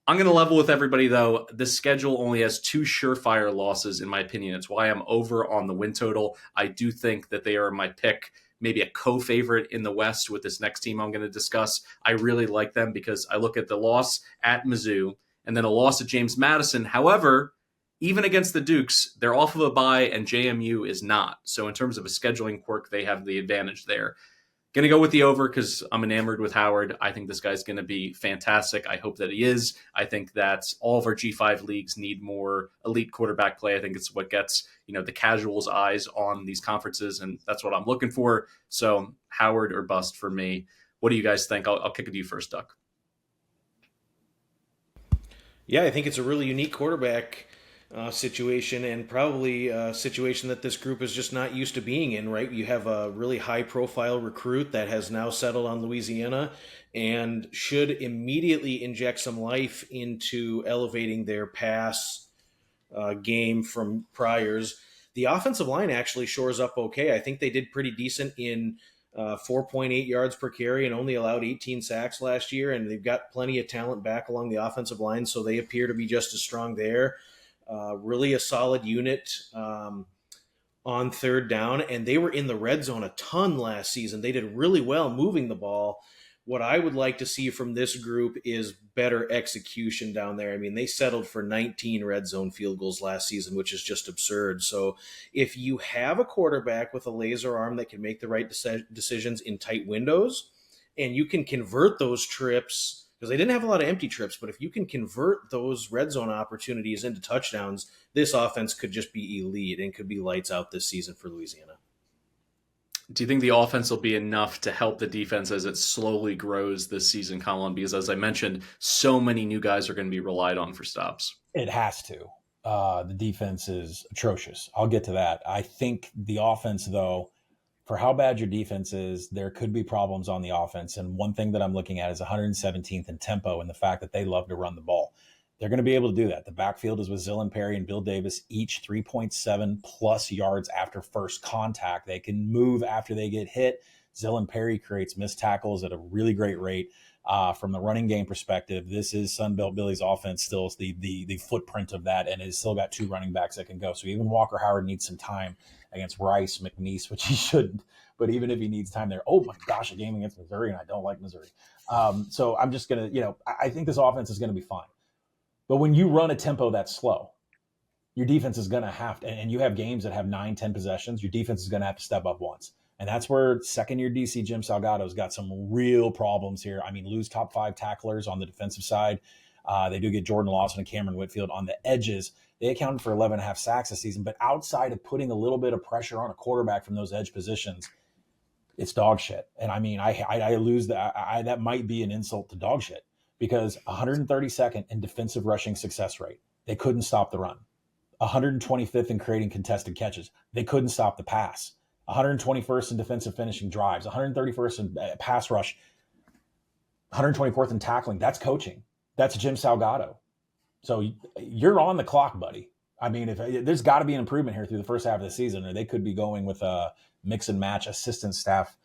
I'm going to level with everybody, though. The schedule only has 2 surefire losses, in my opinion. It's why I'm over on the win total. I do think that they are my pick, maybe a co-favorite in the West with this next team I'm going to discuss. I really like them because I look at the loss at Mizzou and then a loss at James Madison. However, even against the Dukes, they're off of a bye and JMU is not. So in terms of a scheduling quirk, they have the advantage there. Going to go with the over because I'm enamored with Howard. I think this guy's going to be fantastic. I hope that he is. I think that all of our G5 leagues need more elite quarterback play. I think it's what gets, the casuals' eyes on these conferences, and that's what I'm looking for. So Howard or bust for me. What do you guys think? I'll kick it to you first, Duck. Yeah, I think it's a really unique quarterback situation and probably a situation that this group is just not used to being in, right? You have a really high-profile recruit that has now settled on Louisiana and should immediately inject some life into elevating their pass game from priors. The offensive line actually shores up okay. I think they did pretty decent in 4.8 yards per carry and only allowed 18 sacks last year, and they've got plenty of talent back along the offensive line, so they appear to be just as strong there. Really a solid unit on third down, and they were in the red zone a ton last season. They did really well moving the ball, What I would like to see from this group is better execution down there. I mean, they settled for 19 red zone field goals last season, which is just absurd. So if you have a quarterback with a laser arm that can make the right decisions in tight windows, and you can convert those trips, because they didn't have a lot of empty trips, but if you can convert those red zone opportunities into touchdowns, this offense could just be elite and could be lights out this season for Louisiana. Do you think the offense will be enough to help the defense as it slowly grows this season, Collin? Because as I mentioned, so many new guys are going to be relied on for stops. It has to. The defense is atrocious. I'll get to that. I think the offense, though, for how bad your defense is, there could be problems on the offense. And one thing that I'm looking at is 117th in tempo and the fact that they love to run the ball. They're going to be able to do that. The backfield is with Zillan Perry and Bill Davis, each 3.7 plus yards after first contact. They can move after they get hit. Zillan Perry creates missed tackles at a really great rate. From the running game perspective, this is Sunbelt Billy's offense still is the footprint of that, and it's still got two running backs that can go. So even Walker Howard needs some time against Rice, McNeese, which he shouldn't. But even if he needs time there, oh my gosh, a game against Missouri, and I don't like Missouri. So I'm just going to, I think this offense is going to be fine. But when you run a tempo that's slow, your defense is going to have to, and you have games that have 9-10 possessions, your defense is going to have to step up once. And that's where second-year DC Jim Salgado's got some real problems here. I mean, lose top 5 tacklers on the defensive side. They do get Jordan Lawson and Cameron Whitfield on the edges. They accounted for 11.5 sacks this season. But outside of putting a little bit of pressure on a quarterback from those edge positions, it's dog shit. And I mean, I lose that. That might be an insult to dog shit. Because 132nd in defensive rushing success rate. They couldn't stop the run. 125th in creating contested catches. They couldn't stop the pass. 121st in defensive finishing drives. 131st in pass rush. 124th in tackling. That's coaching. That's Jim Salgado. So you're on the clock, buddy. I mean, there's got to be an improvement here through the first half of the season, or they could be going with a mix and match assistant staff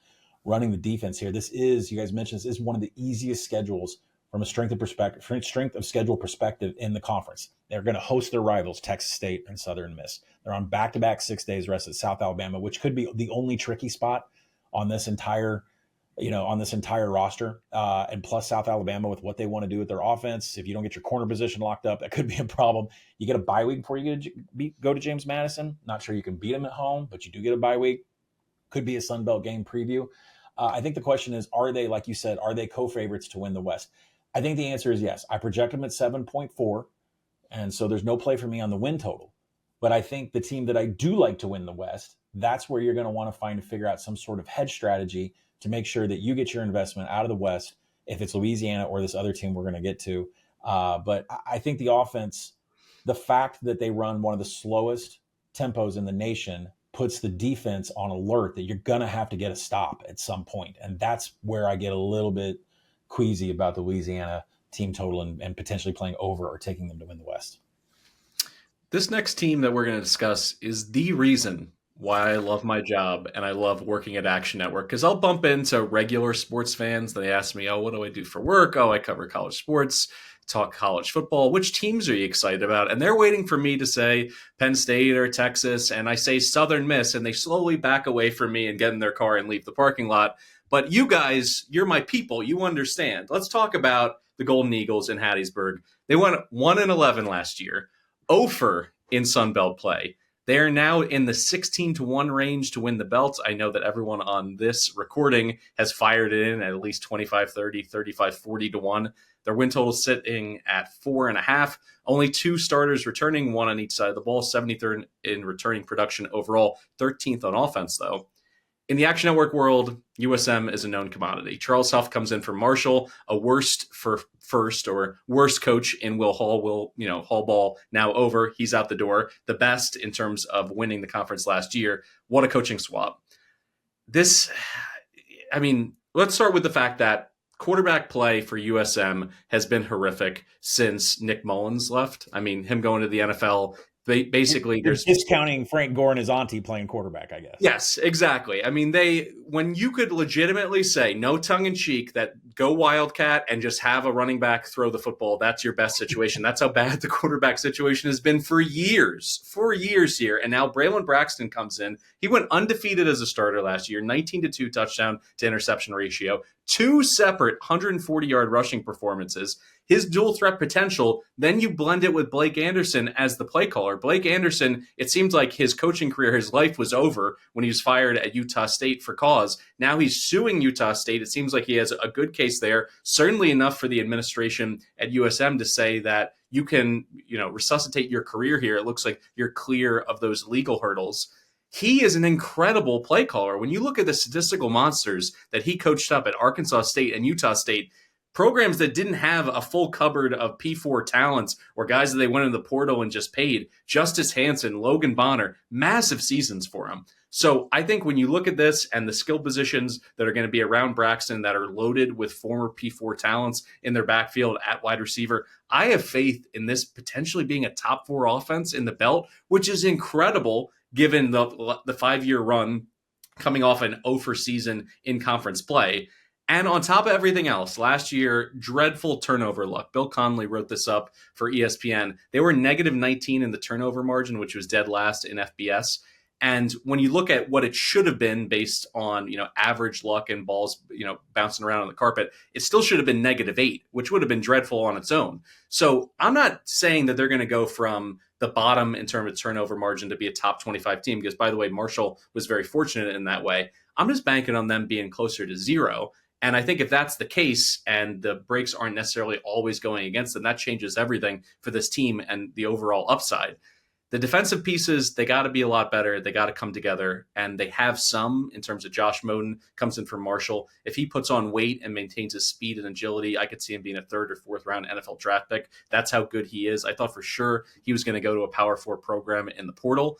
running the defense here. This is, you guys mentioned, this is one of the easiest schedules from a strength of schedule perspective in the conference. They're going to host their rivals, Texas State and Southern Miss. They're on back-to-back 6 days rest at South Alabama, which could be the only tricky spot on this entire roster. And plus South Alabama with what they want to do with their offense. If you don't get your corner position locked up, that could be a problem. You get a bye week before you go to James Madison. Not sure you can beat them at home, but you do get a bye week. Could be a Sun Belt game preview. I think the question is, are they, like you said, are they co-favorites to win the West? I think the answer is yes. I project them at 7.4, and so there's no play for me on the win total. But I think the team that I do like to win the West, that's where you're going to want to figure out some sort of hedge strategy to make sure that you get your investment out of the West, if it's Louisiana or this other team we're going to get to. But I think the offense, the fact that they run one of the slowest tempos in the nation puts the defense on alert that you're going to have to get a stop at some point. And that's where I get a little bit queasy about the Louisiana team total and potentially playing over or taking them to win the West. This next team that we're going to discuss is the reason why I love my job and I love working at Action Network, because I'll bump into regular sports fans. They ask me, oh, what do I do for work? Oh, I cover college sports, talk college football. Which teams are you excited about? And they're waiting for me to say Penn State or Texas, and I say Southern Miss, and they slowly back away from me and get in their car and leave the parking lot. But you guys, you're my people. You understand. Let's talk about the Golden Eagles in Hattiesburg. They went 1-11 last year, 0 in Sun Belt play. They are now in the 16-1 range to win the belt. I know that everyone on this recording has fired it in at least 25-30, 35-40 to 1. Their win total sitting at 4.5. Only 2 starters returning, 1 on each side of the ball. 73rd in returning production overall, 13th on offense, though. In the Action Network world, USM is a known commodity. Charles Huff comes in from Marshall, a worst coach in Will Hall. Hall ball now over. He's out the door. The best in terms of winning the conference last year. What a coaching swap. Let's start with the fact that quarterback play for USM has been horrific since Nick Mullins left. I mean, him going to the NFL basically You're there's discounting Frank Gore and his auntie playing quarterback, I guess. Yes, exactly. I mean, when you could legitimately say, no tongue in cheek, that go Wildcat and just have a running back throw the football, that's your best situation. That's how bad the quarterback situation has been for years here. And now Braylon Braxton comes in. He went undefeated as a starter last year, 19-2 touchdown to interception ratio, 2 separate 140-yard rushing performances. His dual threat potential, then you blend it with Blake Anderson as the play caller. Blake Anderson, it seems like his coaching career, his life was over when he was fired at Utah State for cause. Now he's suing Utah State. It seems like he has a good case there, certainly enough for the administration at USM to say that you can, resuscitate your career here. It looks like you're clear of those legal hurdles. He is an incredible play caller. When you look at the statistical monsters that he coached up at Arkansas State and Utah State, programs that didn't have a full cupboard of P4 talents or guys that they went in the portal and just paid, Justice Hansen, Logan Bonner, massive seasons for him. So I think when you look at this and the skill positions that are going to be around Braxton that are loaded with former P4 talents in their backfield at wide receiver, I have faith in this potentially being a top 4 offense in the belt, which is incredible given the 5-year run coming off an 0 season in conference play. And on top of everything else, last year, dreadful turnover luck. Bill Connolly wrote this up for ESPN. They were negative 19 in the turnover margin, which was dead last in FBS. And when you look at what it should have been based on, average luck and balls, bouncing around on the carpet, it still should have been -8, which would have been dreadful on its own. So I'm not saying that they're going to go from the bottom in terms of turnover margin to be a top 25 team, because, by the way, Marshall was very fortunate in that way. I'm just banking on them being closer to 0. And I think if that's the case and the breaks aren't necessarily always going against them, that changes everything for this team and the overall upside. The defensive pieces, they got to be a lot better. They got to come together, and they have some in terms of Josh Moden comes in from Marshall. If he puts on weight and maintains his speed and agility, I could see him being a 3rd or 4th round NFL draft pick. That's how good he is. I thought for sure he was going to go to a Power 4 program in the portal.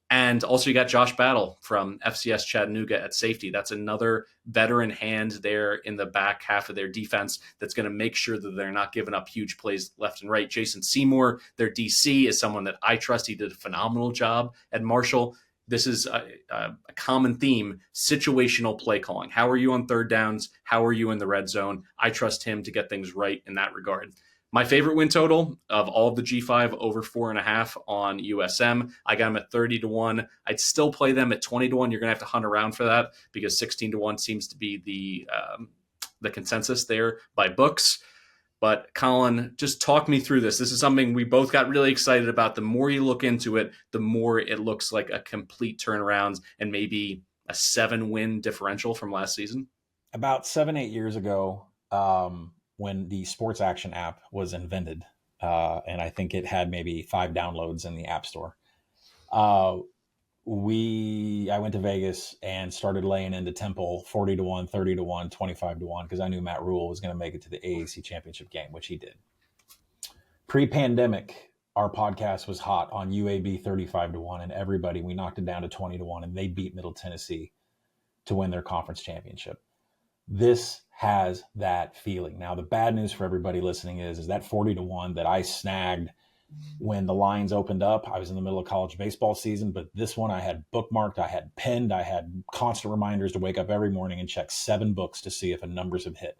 And also you got Josh Battle from FCS Chattanooga at safety. That's another veteran hand there in the back half of their defense that's going to make sure that they're not giving up huge plays left and right. Jason Seymour, their DC, is someone that I trust. He did a phenomenal job at Marshall. This is a common theme, situational play calling. How are you on 3rd downs? How are you in the red zone? I trust him to get things right in that regard. My favorite win total of all of the G5 over 4.5 on USM. I got them at 30-1. I'd still play them at 20-1. You're going to have to hunt around for that because 16-1 seems to be the consensus there by books. But Collin, just talk me through this. This is something we both got really excited about. The more you look into it, the more it looks like a complete turnaround and maybe a 7-win differential from last season. About 7-8 years ago, when the Sports Action app was invented, and I think it had maybe 5 downloads in the App Store. I went to Vegas and started laying into Temple 40-1, 30-1, 25-1, because I knew Matt Rule was going to make it to the AAC championship game, which he did. Pre-pandemic, our podcast was hot on UAB 35-1, and we knocked it down to 20-1, and they beat Middle Tennessee to win their conference championship. This has that feeling. Now, the bad news for everybody listening is that 40-1 that I snagged when the lines opened up. I was in the middle of college baseball season, but this one I had bookmarked, I had pinned, I had constant reminders to wake up every morning and check 7 books to see if the numbers have hit.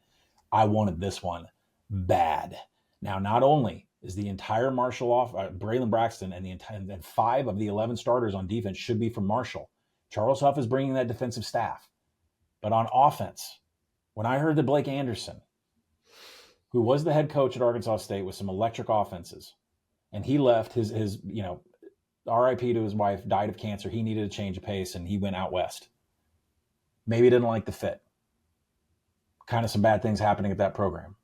I wanted this one bad. Now, not only is the entire Marshall Braylon Braxton and 5 of the 11 starters on defense should be from Marshall. Charles Huff is bringing that defensive staff. But on offense, when I heard that Blake Anderson, who was the head coach at Arkansas State with some electric offenses, and he left his RIP to his wife, died of cancer. He needed a change of pace, and he went out west. Maybe he didn't like the fit. Kind of some bad things happening at that program.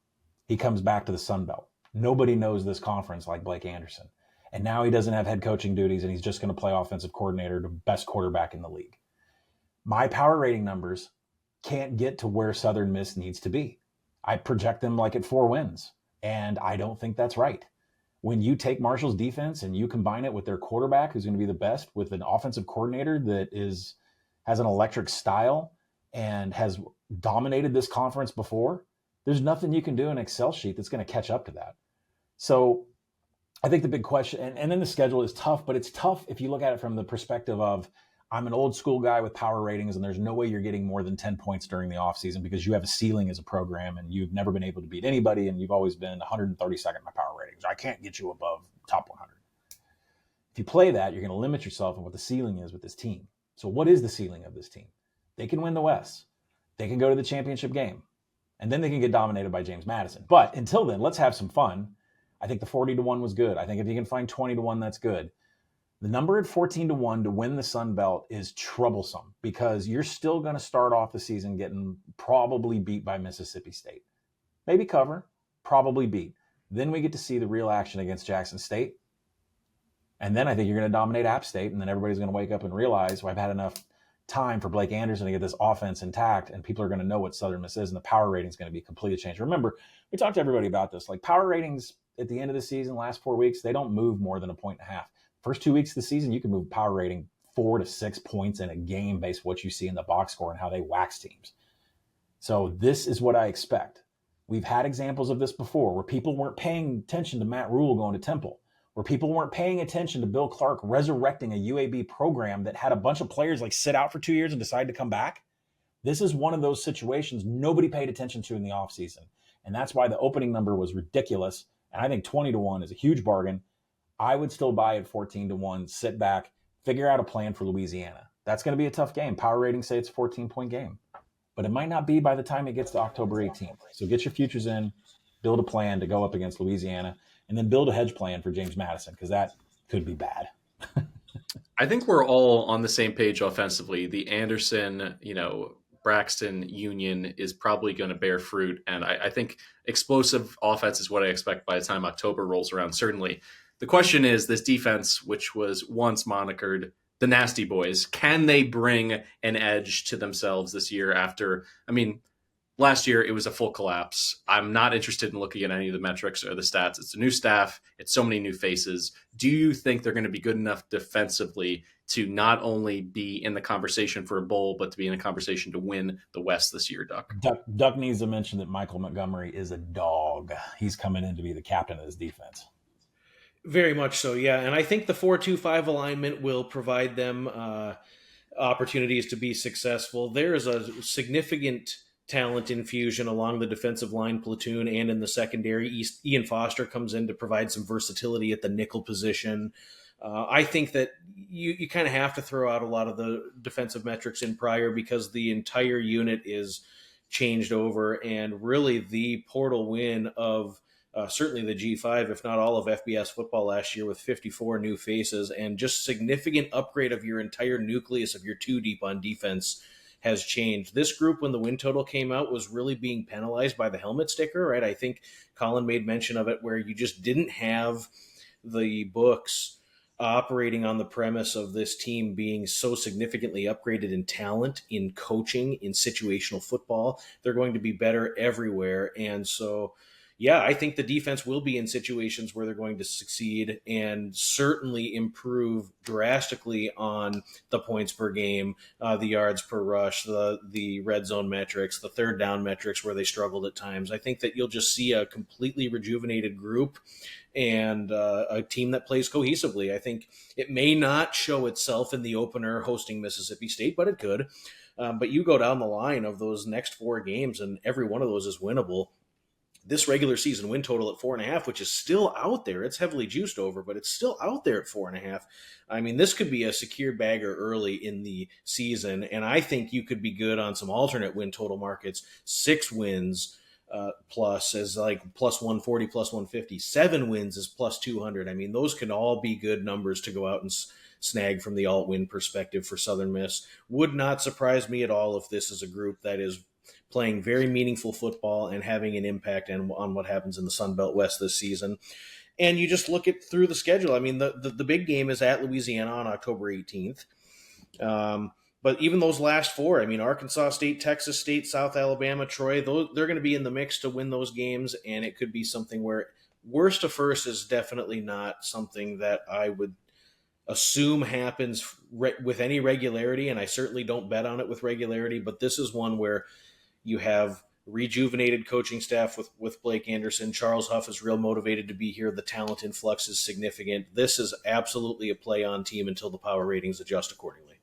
He comes back to the Sun Belt. Nobody knows this conference like Blake Anderson. And now he doesn't have head coaching duties, and he's just going to play offensive coordinator to best quarterback in the league. My power rating numbers can't get to where Southern Miss needs to be. I project them like at 4 wins, and I don't think that's right. When you take Marshall's defense and you combine it with their quarterback, who's going to be the best, with an offensive coordinator that has an electric style and has dominated this conference before, there's nothing you can do in an Excel sheet that's going to catch up to that. So I think the big question, and then the schedule is tough, but it's tough if you look at it from the perspective of, I'm an old school guy with power ratings, and there's no way you're getting more than 10 points during the offseason because you have a ceiling as a program and you've never been able to beat anybody, and you've always been 132nd in my power ratings. I can't get you above top 100. If you play that, you're going to limit yourself on what the ceiling is with this team. So what is the ceiling of this team? They can win the West. They can go to the championship game. And then they can get dominated by James Madison. But until then, let's have some fun. I think the 40-1 was good. I think if you can find 20-1, that's good. The number at 14-1 to win the Sun Belt is troublesome because you're still going to start off the season getting probably beat by Mississippi State. Maybe cover, probably beat. Then we get to see the real action against Jackson State. And then I think you're going to dominate App State, and then everybody's going to wake up and realize, well, I've had enough time for Blake Anderson to get this offense intact, and people are going to know what Southern Miss is, and the power rating is going to be completely changed. Remember, we talked to everybody about this. Like, power ratings at the end of the season, last 4 weeks, they don't move more than 1.5 points. First 2 weeks of the season, you can move power rating 4 to 6 points in a game based on what you see in the box score and how they wax teams. So this is what I expect. We've had examples of this before where people weren't paying attention to Matt Rule going to Temple, where people weren't paying attention to Bill Clark resurrecting a UAB program that had a bunch of players like sit out for 2 years and decide to come back. This is one of those situations nobody paid attention to in the offseason. And that's why the opening number was ridiculous. And I think 20-1 is a huge bargain. I would still buy at 14-1, sit back, figure out a plan for Louisiana. That's going to be a tough game. Power ratings say it's a 14-point game, but it might not be by the time it gets to October 18th. So get your futures in, build a plan to go up against Louisiana, and then build a hedge plan for James Madison, because that could be bad. I think we're all on the same page offensively. The Anderson, Braxton union is probably going to bear fruit. And I think explosive offense is what I expect by the time October rolls around, certainly. The question is, this defense, which was once monikered the Nasty Boys, can they bring an edge to themselves this year after, last year it was a full collapse. I'm not interested in looking at any of the metrics or the stats. It's a new staff. It's so many new faces. Do you think they're going to be good enough defensively to not only be in the conversation for a bowl, but to be in a conversation to win the West this year, Duck? Duck needs to mention that Michael Montgomery is a dog. He's coming in to be the captain of this defense. Very much so, yeah. And I think the 4-2-5 alignment will provide them opportunities to be successful. There is a significant talent infusion along the defensive line platoon and in the secondary. Ian Foster comes in to provide some versatility at the nickel position. I think that you kind of have to throw out a lot of the defensive metrics in prior because the entire unit is changed over, and really the portal win of certainly the G5, if not all of FBS football last year, with 54 new faces and just significant upgrade of your entire nucleus of your two deep on defense has changed. This group, when the win total came out, was really being penalized by the helmet sticker, right? I think Collin made mention of it, where you just didn't have the books operating on the premise of this team being so significantly upgraded in talent, in coaching, in situational football. They're going to be better everywhere. And so, yeah, I think the defense will be in situations where they're going to succeed and certainly improve drastically on the points per game, the yards per rush, the red zone metrics, the third down metrics where they struggled at times. I think that you'll just see a completely rejuvenated group and a team that plays cohesively. I think it may not show itself in the opener hosting Mississippi State, but it could. But you go down the line of those next 4 games, and every one of those is winnable. This regular season win total at 4.5, which is still out there. It's heavily juiced over, but it's still out there at 4.5. I mean, this could be a secure bagger early in the season, and I think you could be good on some alternate win total markets. 6 wins plus is like plus 140, plus 150. 7 wins is plus 200. I mean, those can all be good numbers to go out and snag from the alt-win perspective for Southern Miss. Would not surprise me at all if this is a group that is playing very meaningful football and having an impact on what happens in the Sun Belt West this season. And you just look at through the schedule. I mean, the big game is at Louisiana on October 18th. But even those last 4, I mean, Arkansas State, Texas State, South Alabama, Troy, they're going to be in the mix to win those games. And it could be something where worst to first is definitely not something that I would assume happens with any regularity. And I certainly don't bet on it with regularity. But this is one where you have rejuvenated coaching staff with Blake Anderson. Charles Huff is real motivated to be here. The talent influx is significant. This is absolutely a play-on team until the power ratings adjust accordingly.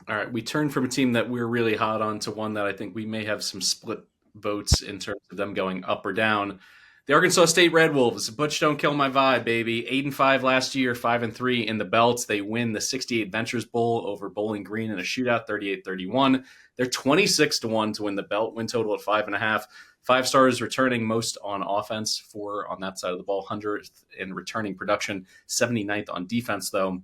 All right, we turned from a team that we're really hot on to one that I think we may have some split votes in terms of them going up or down. The Arkansas State Red Wolves, Butch don't kill my vibe, baby. 8-5 last year, 5-3 in the belts. They win the 68 Ventures Bowl over Bowling Green in a shootout, 38-31. They're 26-1 to win the belt, win total at 5.5. 5 stars returning most on offense, 4 on that side of the ball, 100th in returning production, 79th on defense, though.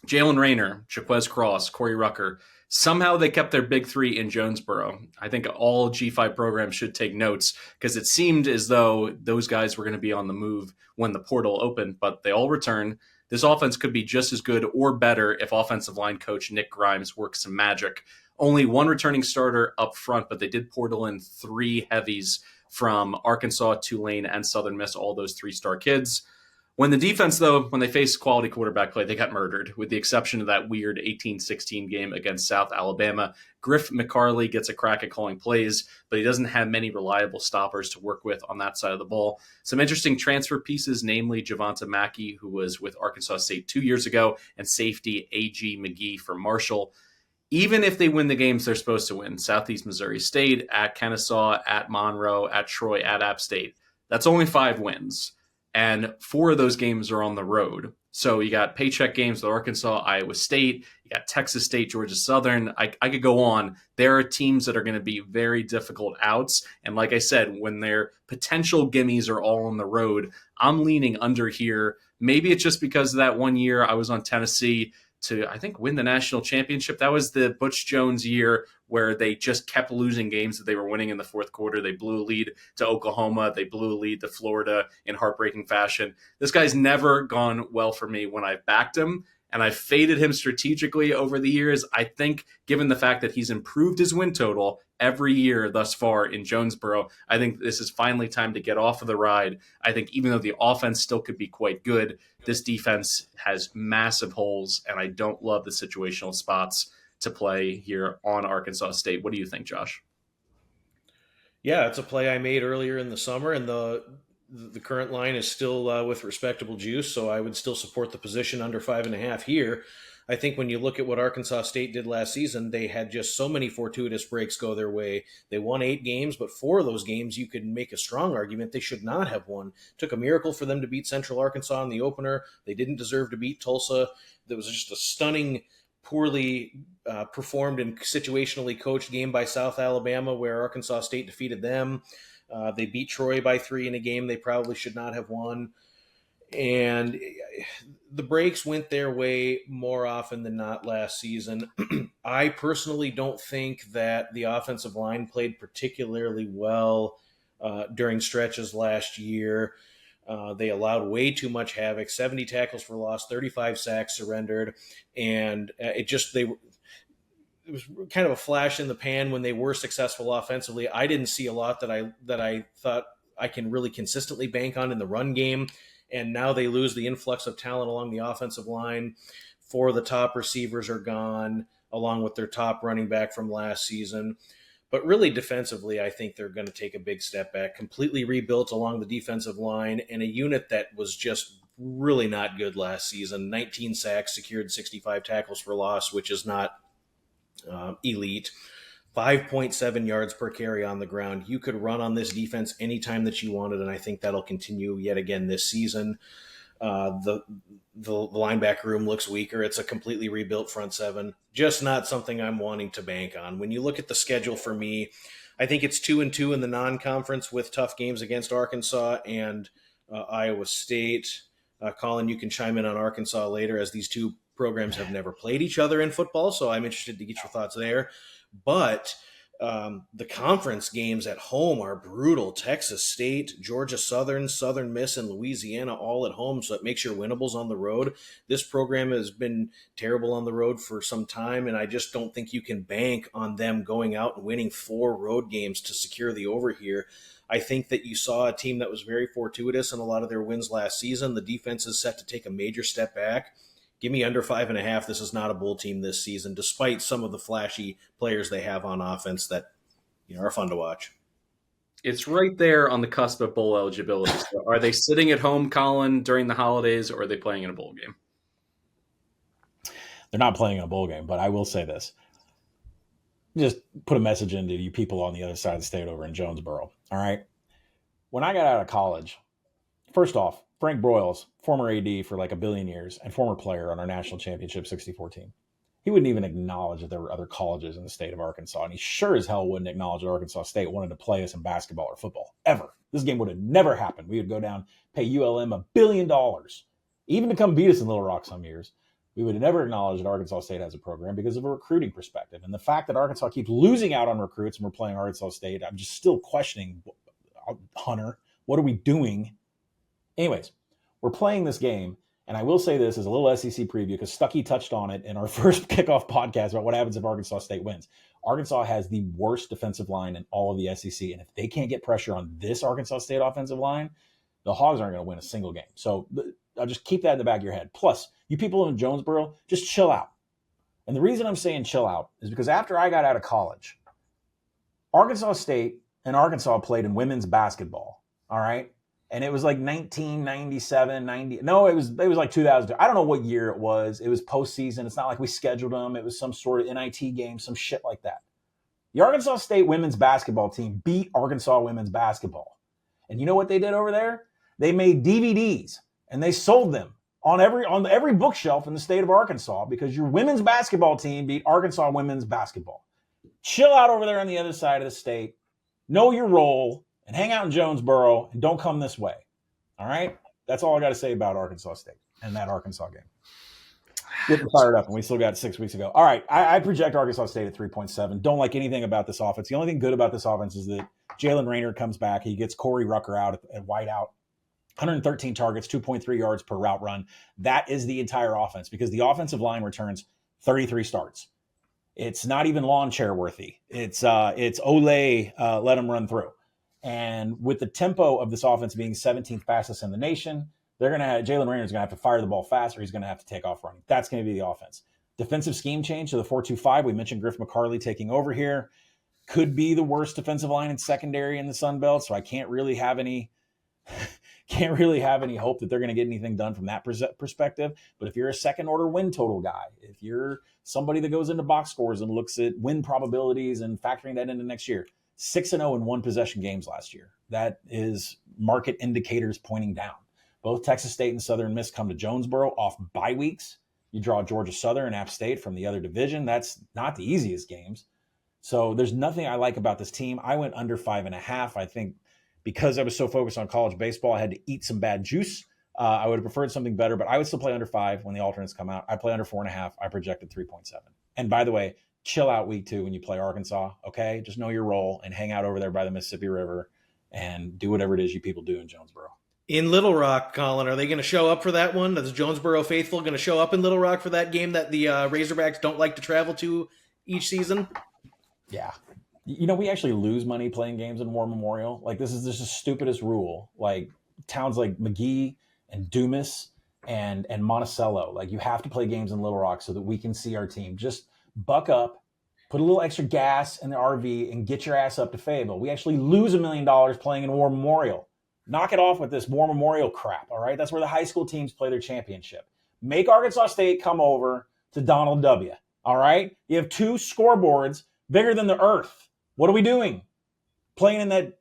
Jalen Rayner, Jaquez Cross, Corey Rucker, somehow they kept their big three in Jonesboro. I think all G5 programs should take notes because it seemed as though those guys were going to be on the move when the portal opened, but they all returned. This offense could be just as good or better if offensive line coach Nick Grimes works some magic. Only one returning starter up front, but they did portal in 3 heavies from Arkansas, Tulane, and Southern Miss, all those 3-star kids. When the defense, though, when they faced quality quarterback play, they got murdered, with the exception of that weird 18-16 game against South Alabama. Griff McCarley gets a crack at calling plays, but he doesn't have many reliable stoppers to work with on that side of the ball. Some interesting transfer pieces, namely Javonta Mackey, who was with Arkansas State 2 years ago, and safety A.G. McGee for Marshall. Even if they win the games they're supposed to win, Southeast Missouri State, at Kennesaw, at Monroe, at Troy, at App State, that's only 5 wins. And 4 of those games are on the road. So you got paycheck games with Arkansas, Iowa State, you got Texas State, Georgia Southern. I could go on. There are teams that are going to be very difficult outs. And like I said, when their potential gimmies are all on the road, I'm leaning under here. Maybe it's just because of that one year I was on Tennessee to, I think, win the national championship. That was the Butch Jones year where they just kept losing games that they were winning in the fourth quarter. They blew a lead to Oklahoma. They blew a lead to Florida in heartbreaking fashion. This guy's never gone well for me when I've backed him, and I've faded him strategically over the years. I think given the fact that he's improved his win total every year thus far in Jonesboro, I think this is finally time to get off of the ride. I think even though the offense still could be quite good, this defense has massive holes, and I don't love the situational spots to play here on Arkansas State. What do you think, Josh? Yeah, it's a play I made earlier in the summer, and the current line is still with respectable juice, so I would still support the position under 5.5 here. I think when you look at what Arkansas State did last season, they had just so many fortuitous breaks go their way. They won 8 games, but 4 of those games you could make a strong argument they should not have won. It took a miracle for them to beat Central Arkansas in the opener. They didn't deserve to beat Tulsa. There was just a stunning, poorly performed and situationally coached game by South Alabama where Arkansas State defeated them. They beat Troy by 3 in a game they probably should not have won. And the breaks went their way more often than not last season. I personally don't think that the offensive line played particularly well during stretches last year. They allowed way too much havoc, 70 tackles for loss, 35 sacks surrendered. And it was kind of a flash in the pan when they were successful offensively. I didn't see a lot that I thought I can really consistently bank on in the run game. And now they lose the influx of talent along the offensive line. 4 of the top receivers are gone, along with their top running back from last season. But really defensively, I think they're going to take a big step back, completely rebuilt along the defensive line, and a unit that was just really not good last season. 19 sacks, secured 65 tackles for loss, which is not elite. 5.7 yards per carry on the ground. You could run on this defense anytime that you wanted, and I think that'll continue yet again this season. The linebacker room looks weaker. It's a completely rebuilt front 7. Just not something I'm wanting to bank on. When you look at the schedule for me, I think it's 2-2 in the non-conference with tough games against Arkansas and Iowa State. Collin, you can chime in on Arkansas later, as these two programs have never played each other in football, so I'm interested to get your thoughts there. But the conference games at home are brutal. Texas State, Georgia Southern, Southern Miss, and Louisiana all at home, so it makes your winnables on the road. This program has been terrible on the road for some time, and I just don't think you can bank on them going out and winning 4 road games to secure the over here. I think that you saw a team that was very fortuitous in a lot of their wins last season. The defense is set to take a major step back. Give me under 5.5. This is not a bowl team this season, despite some of the flashy players they have on offense that are fun to watch. It's right there on the cusp of bowl eligibility. So are they sitting at home, Collin, during the holidays, or are they playing in a bowl game? They're not playing in a bowl game, but I will say this. Just put a message into you people on the other side of the state over in Jonesboro. All right. When I got out of college, first off, Frank Broyles, former AD for like a billion years and former player on our national championship 64 team, he wouldn't even acknowledge that there were other colleges in the state of Arkansas. And he sure as hell wouldn't acknowledge that Arkansas State wanted to play us in basketball or football, ever. This game would have never happened. We would go down, pay ULM $1 billion, even to come beat us in Little Rock some years. We would have never acknowledged that Arkansas State has a program because of a recruiting perspective. And the fact that Arkansas keeps losing out on recruits and we're playing Arkansas State, I'm just still questioning, Hunter, what are we doing? Anyways, we're playing this game. And I will say this as a little SEC preview because Stuckey touched on it in our first kickoff podcast about what happens if Arkansas State wins. Arkansas has the worst defensive line in all of the SEC. And if they can't get pressure on this Arkansas State offensive line, the Hogs aren't going to win a single game. So I'll just keep that in the back of your head. Plus, you people in Jonesboro, just chill out. And the reason I'm saying chill out is because after I got out of college, Arkansas State and Arkansas played in women's basketball. All right. And it was like 1997, 90. No, it was like 2002. I don't know what year it was. It was postseason. It's not like we scheduled them. It was some sort of NIT game, some shit like that. The Arkansas State women's basketball team beat Arkansas women's basketball. And you know what they did over there? They made DVDs and they sold them on every bookshelf in the state of Arkansas because your women's basketball team beat Arkansas women's basketball. Chill out over there on the other side of the state. Know your role. And hang out in Jonesboro and don't come this way. All right? That's all I got to say about Arkansas State and that Arkansas game. Getting fired up, and we still got it 6 weeks ago. All right, I project Arkansas State at 3.7. Don't like anything about this offense. The only thing good about this offense is that Jalen Raynor comes back. He gets Corey Rucker out at wide out. 113 targets, 2.3 yards per route run. That is the entire offense because the offensive line returns 33 starts. It's not even lawn chair worthy. It's Olay let him run through. And with the tempo of this offense being 17th fastest in the nation, Jalen Raynor is going to have to fire the ball fast or he's going to have to take off running. That's going to be the offense. Defensive scheme change to the 4-2-5. We mentioned Griff McCarley taking over here. Could be the worst defensive line in secondary in the Sun Belt, so I can't really have any hope that they're going to get anything done from that perspective. But if you're a second order win total guy, if you're somebody that goes into box scores and looks at win probabilities and factoring that into next year, 6-0 in one possession games last year. That is market indicators pointing down. Both Texas State and Southern Miss come to Jonesboro off bye weeks. You draw Georgia Southern and App State from the other division. That's not the easiest games. So there's nothing I like about this team. I went under 5.5. I think because I was so focused on college baseball, I had to eat some bad juice. I would have preferred something better, but I would still play under 5 when the alternates come out. I play under 4.5. I projected 3.7. And by the way, chill out week 2 when you play Arkansas, okay? Just know your role and hang out over there by the Mississippi River and do whatever it is you people do in Jonesboro. In Little Rock, Collin, are they going to show up for that one? Are the Jonesboro faithful going to show up in Little Rock for that game that the Razorbacks don't like to travel to each season? Yeah. We actually lose money playing games in War Memorial. Like, this is just the stupidest rule. Like, towns like McGee and Dumas and Monticello, like, you have to play games in Little Rock so that we can see our team. Just buck up, put a little extra gas in the RV, and get your ass up to Fayetteville. We actually lose $1 million playing in War Memorial. Knock it off with this War Memorial crap, all right? That's where the high school teams play their championship. Make Arkansas State come over to Donald W., all right? You have 2 scoreboards bigger than the earth. What are we doing? Playing in that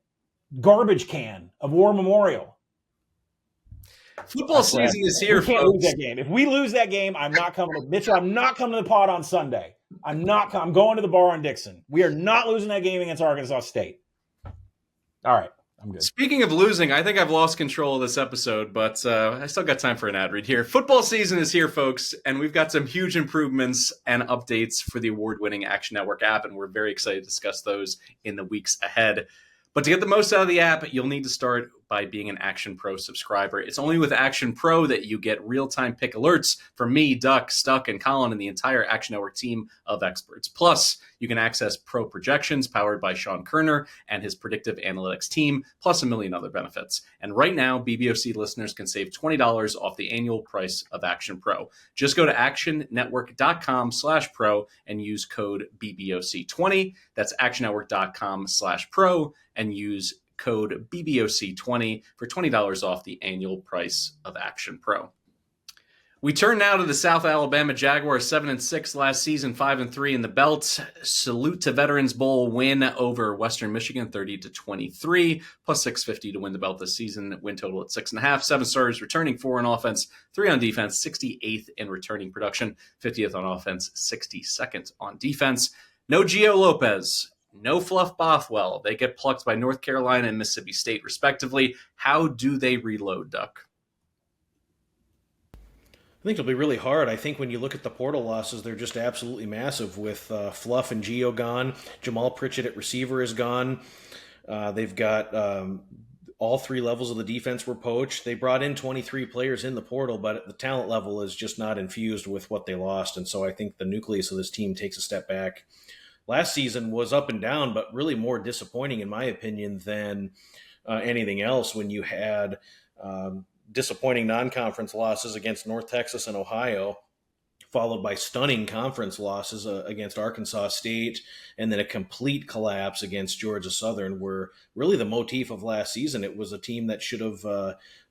garbage can of War Memorial. Football season is here, we can't folks. lose that game. If we lose that game, I'm not coming to Mitchell. I'm not coming to the pod on Sunday. I'm going to the bar on Dixon. We are not losing that game against Arkansas State. All right, I'm good. Speaking of losing, I think I've lost control of this episode, but I still got time for an ad read here. Football season is here, folks, and we've got some huge improvements and updates for the award-winning Action Network app, and we're very excited to discuss those in the weeks ahead. But to get the most out of the app, you'll need to start by being an Action Pro subscriber. It's only with Action Pro that you get real-time pick alerts from me, Duck, Stuck, and Collin, and the entire Action Network team of experts. Plus, you can access pro projections powered by Sean Kerner and his predictive analytics team, plus a million other benefits. And right now, BBOC listeners can save $20 off the annual price of Action Pro. Just go to actionnetwork.com/pro and use code BBOC20. That's actionnetwork.com/pro and use code BBOC20 for $20 off the annual price of Action Pro. We turn now to the South Alabama Jaguars, 7-6 last season, 5-3 in the belt. Salute to Veterans Bowl win over Western Michigan, 30-23, plus 650 to win the belt this season. Win total at 6.5. 7 starters returning, 4 on offense, 3 on defense, 68th in returning production, 50th on offense, 62nd on defense. No Gio Lopez, no Fluff Bothwell. They get plucked by North Carolina and Mississippi State, respectively. How do they reload, Duck? I think it'll be really hard. I think when you look at the portal losses, they're just absolutely massive with Fluff and Gio gone. Jamal Pritchett at receiver is gone. They've got all 3 levels of the defense were poached. They brought in 23 players in the portal, but the talent level is just not infused with what they lost. And so I think the nucleus of this team takes a step back. Last season was up and down, but really more disappointing, in my opinion, than anything else when you had disappointing non-conference losses against North Texas and Ohio, followed by stunning conference losses against Arkansas State, and then a complete collapse against Georgia Southern were really the motif of last season. It was a team that should have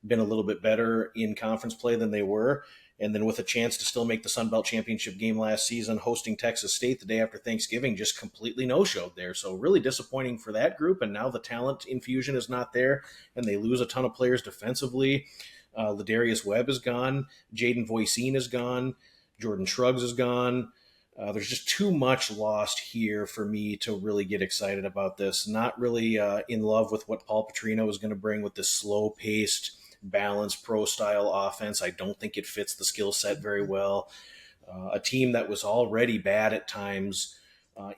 been a little bit better in conference play than they were. And then with a chance to still make the Sun Belt Championship game last season, hosting Texas State the day after Thanksgiving, just completely no-showed there. So really disappointing for that group. And now the talent infusion is not there, and they lose a ton of players defensively. Ladarius Webb is gone. Jaden Voisin is gone. Jordan Shrugs is gone. There's just too much lost here for me to really get excited about this. Not really in love with what Paul Petrino is going to bring with this slow-paced, balanced pro-style offense. I don't think it fits the skill set very well. A team that was already bad at times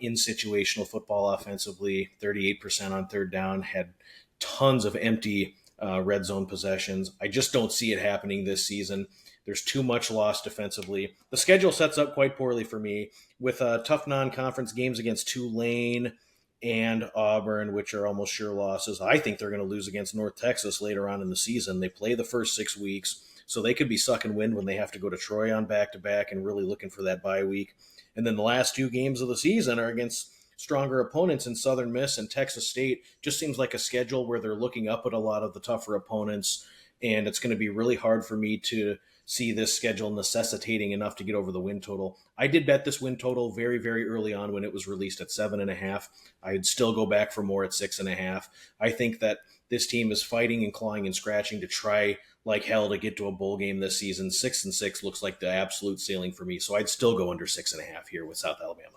in situational football offensively, 38% on third down, had tons of empty red zone possessions. I just don't see it happening this season. There's too much loss defensively. The schedule sets up quite poorly for me with tough non-conference games against Tulane and Auburn, which are almost sure losses. I think they're going to lose against North Texas later on in the season. They play the first 6 weeks, so they could be sucking wind when they have to go to Troy on back-to-back and really looking for that bye week. And then the last 2 games of the season are against stronger opponents in Southern Miss and Texas State. Just seems like a schedule where they're looking up at a lot of the tougher opponents, and it's going to be really hard for me to see this schedule necessitating enough to get over the win total. I did bet this win total very, very early on when it was released at 7.5. I'd still go back for more at 6.5. I think that this team is fighting and clawing and scratching to try like hell to get to a bowl game this season. 6-6 looks like the absolute ceiling for me, so I'd still go under 6.5 here with South Alabama.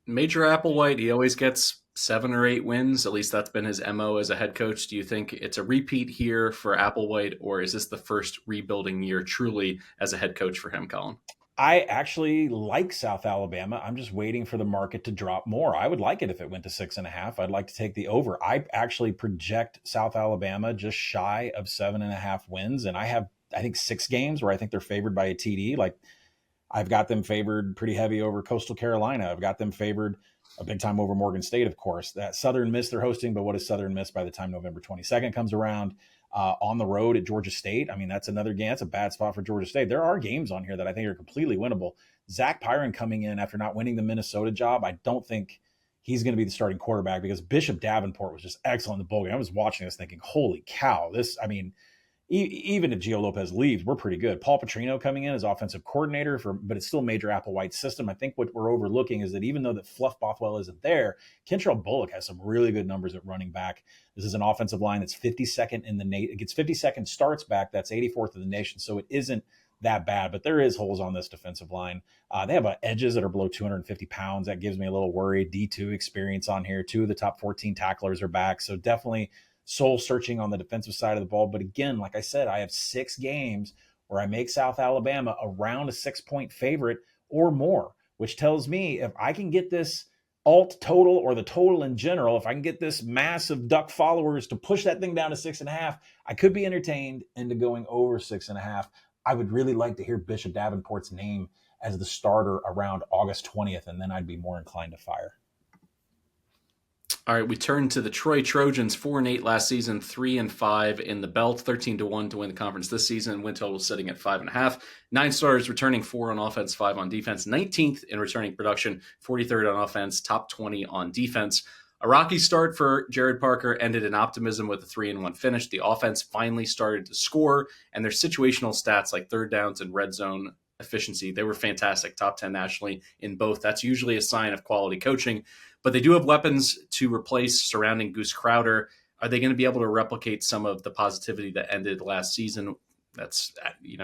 Major Applewhite, he always gets 7 or 8 wins. At least that's been his MO as a head coach. Do you think it's a repeat here for Applewhite, or is this the first rebuilding year truly as a head coach for him, Collin? I actually like South Alabama. I'm just waiting for the market to drop more. I would like it if it went to 6.5. I'd like to take the over. I actually project South Alabama just shy of 7.5 wins. And I have, I think, 6 games where I think they're favored by a TD. Like, I've got them favored pretty heavy over Coastal Carolina. I've got them favored a big time over Morgan State, of course. That Southern Miss they're hosting, but what is Southern Miss by the time November 22nd comes around? On the road at Georgia State. I mean, that's another game. That's a bad spot for Georgia State. There are games on here that I think are completely winnable. Zach Pyron coming in after not winning the Minnesota job, I don't think he's going to be the starting quarterback because Bishop Davenport was just excellent in the bowl game. I was watching this thinking, holy cow, this, I mean, even if Gio Lopez leaves, we're pretty good. Paul Petrino coming in as offensive coordinator, but it's still Major Applewhite's system. I think what we're overlooking is that even though that Fluff Bothwell isn't there, Kentrell Bullock has some really good numbers at running back. This is an offensive line that's 52nd in the nation. It gets 52nd starts back. That's 84th in the nation. So it isn't that bad, but there is holes on this defensive line. They have edges that are below 250 pounds. That gives me a little worry. D2 experience on here. 2 of the top 14 tacklers are back. So definitely soul searching on the defensive side of the ball. But again, like I said, I have 6 games where I make South Alabama around a 6-point favorite or more, which tells me if I can get this alt total or the total in general, if I can get this mass of Duck followers to push that thing down to 6.5, I could be entertained into going over 6.5. I would really like to hear Bishop Davenport's name as the starter around August 20th, and then I'd be more inclined to fire. All right, we turn to the Troy Trojans, 4-8 last season, 3-5 in the belt, 13-1 to win the conference this season. Win total sitting at 5.5. 9 starters returning, 4 on offense, 5 on defense. 19th in returning production, 43rd on offense, top 20 on defense. A rocky start for Jared Parker ended in optimism with a 3-1 finish. The offense finally started to score, and their situational stats like third downs and red zone efficiency, they were fantastic, top 10 nationally in both. That's usually a sign of quality coaching. But they do have weapons to replace surrounding Goose Crowder. Are they going to be able to replicate some of the positivity that ended last season? That's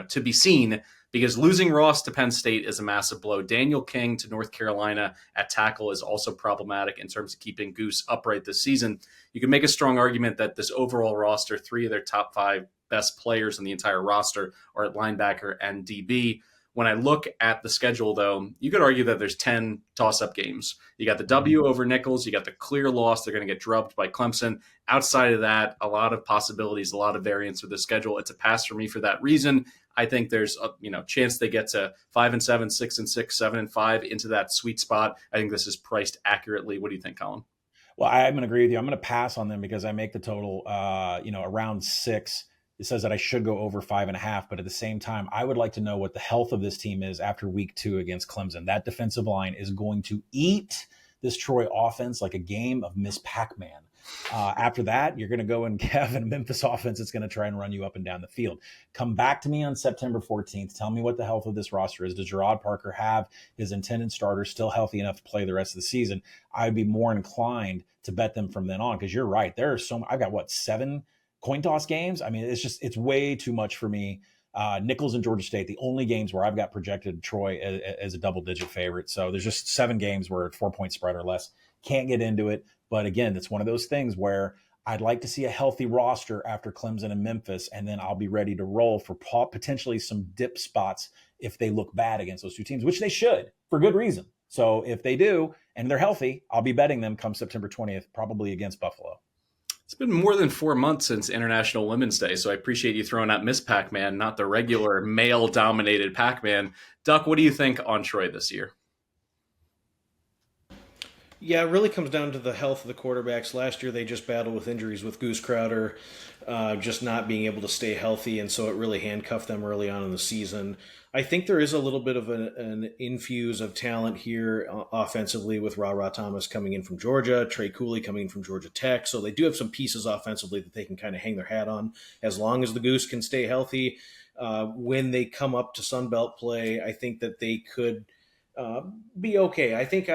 to be seen, because losing Ross to Penn State is a massive blow. Daniel King to North Carolina at tackle is also problematic in terms of keeping Goose upright this season. You can make a strong argument that this overall roster, 3 of their top 5 best players in the entire roster are at linebacker and DB. When I look at the schedule, though, you could argue that there's 10 toss-up games. You got the W over Nichols. You got the clear loss. They're going to get drubbed by Clemson. Outside of that, a lot of possibilities, a lot of variance with the schedule. It's a pass for me for that reason. I think there's a chance they get to 5-7, 6-6, 7-5 into that sweet spot. I think this is priced accurately. What do you think, Collin? Well, I'm going to agree with you. I'm going to pass on them because I make the total, around 6. It says that I should go over 5.5, but at the same time, I would like to know what the health of this team is after week 2 against Clemson. That defensive line is going to eat this Troy offense like a game of Miss Pac-Man. After that, you're going to go and have a Memphis offense that's going to try and run you up and down the field. Come back to me on September 14th. Tell me what the health of this roster is. Does Gerard Parker have his intended starters still healthy enough to play the rest of the season? I'd be more inclined to bet them from then on, because you're right. There are I've got 7 coin toss games. I mean, it's way too much for me. Nichols and Georgia State, the only games where I've got projected Troy as a double-digit favorite. So there's just 7 games where it's 4-point spread or less. Can't get into it. But again, it's one of those things where I'd like to see a healthy roster after Clemson and Memphis, and then I'll be ready to roll for potentially some dip spots if they look bad against those 2 teams, which they should for good reason. So if they do and they're healthy, I'll be betting them come September 20th, probably against Buffalo. It's been more than 4 months since International Women's Day, so I appreciate you throwing out Miss Pac-Man, not the regular male-dominated Pac-Man. Duck, what do you think on Troy this year? Yeah, it really comes down to the health of the quarterbacks. Last year, they just battled with injuries with Goose Crowder, just not being able to stay healthy, and so it really handcuffed them early on in the season. I think there is a little bit of an infuse of talent here offensively with Ra Thomas coming in from Georgia, Trey Cooley coming in from Georgia Tech, so they do have some pieces offensively that they can kind of hang their hat on as long as the Goose can stay healthy. When they come up to Sunbelt play, I think that they could be okay. I think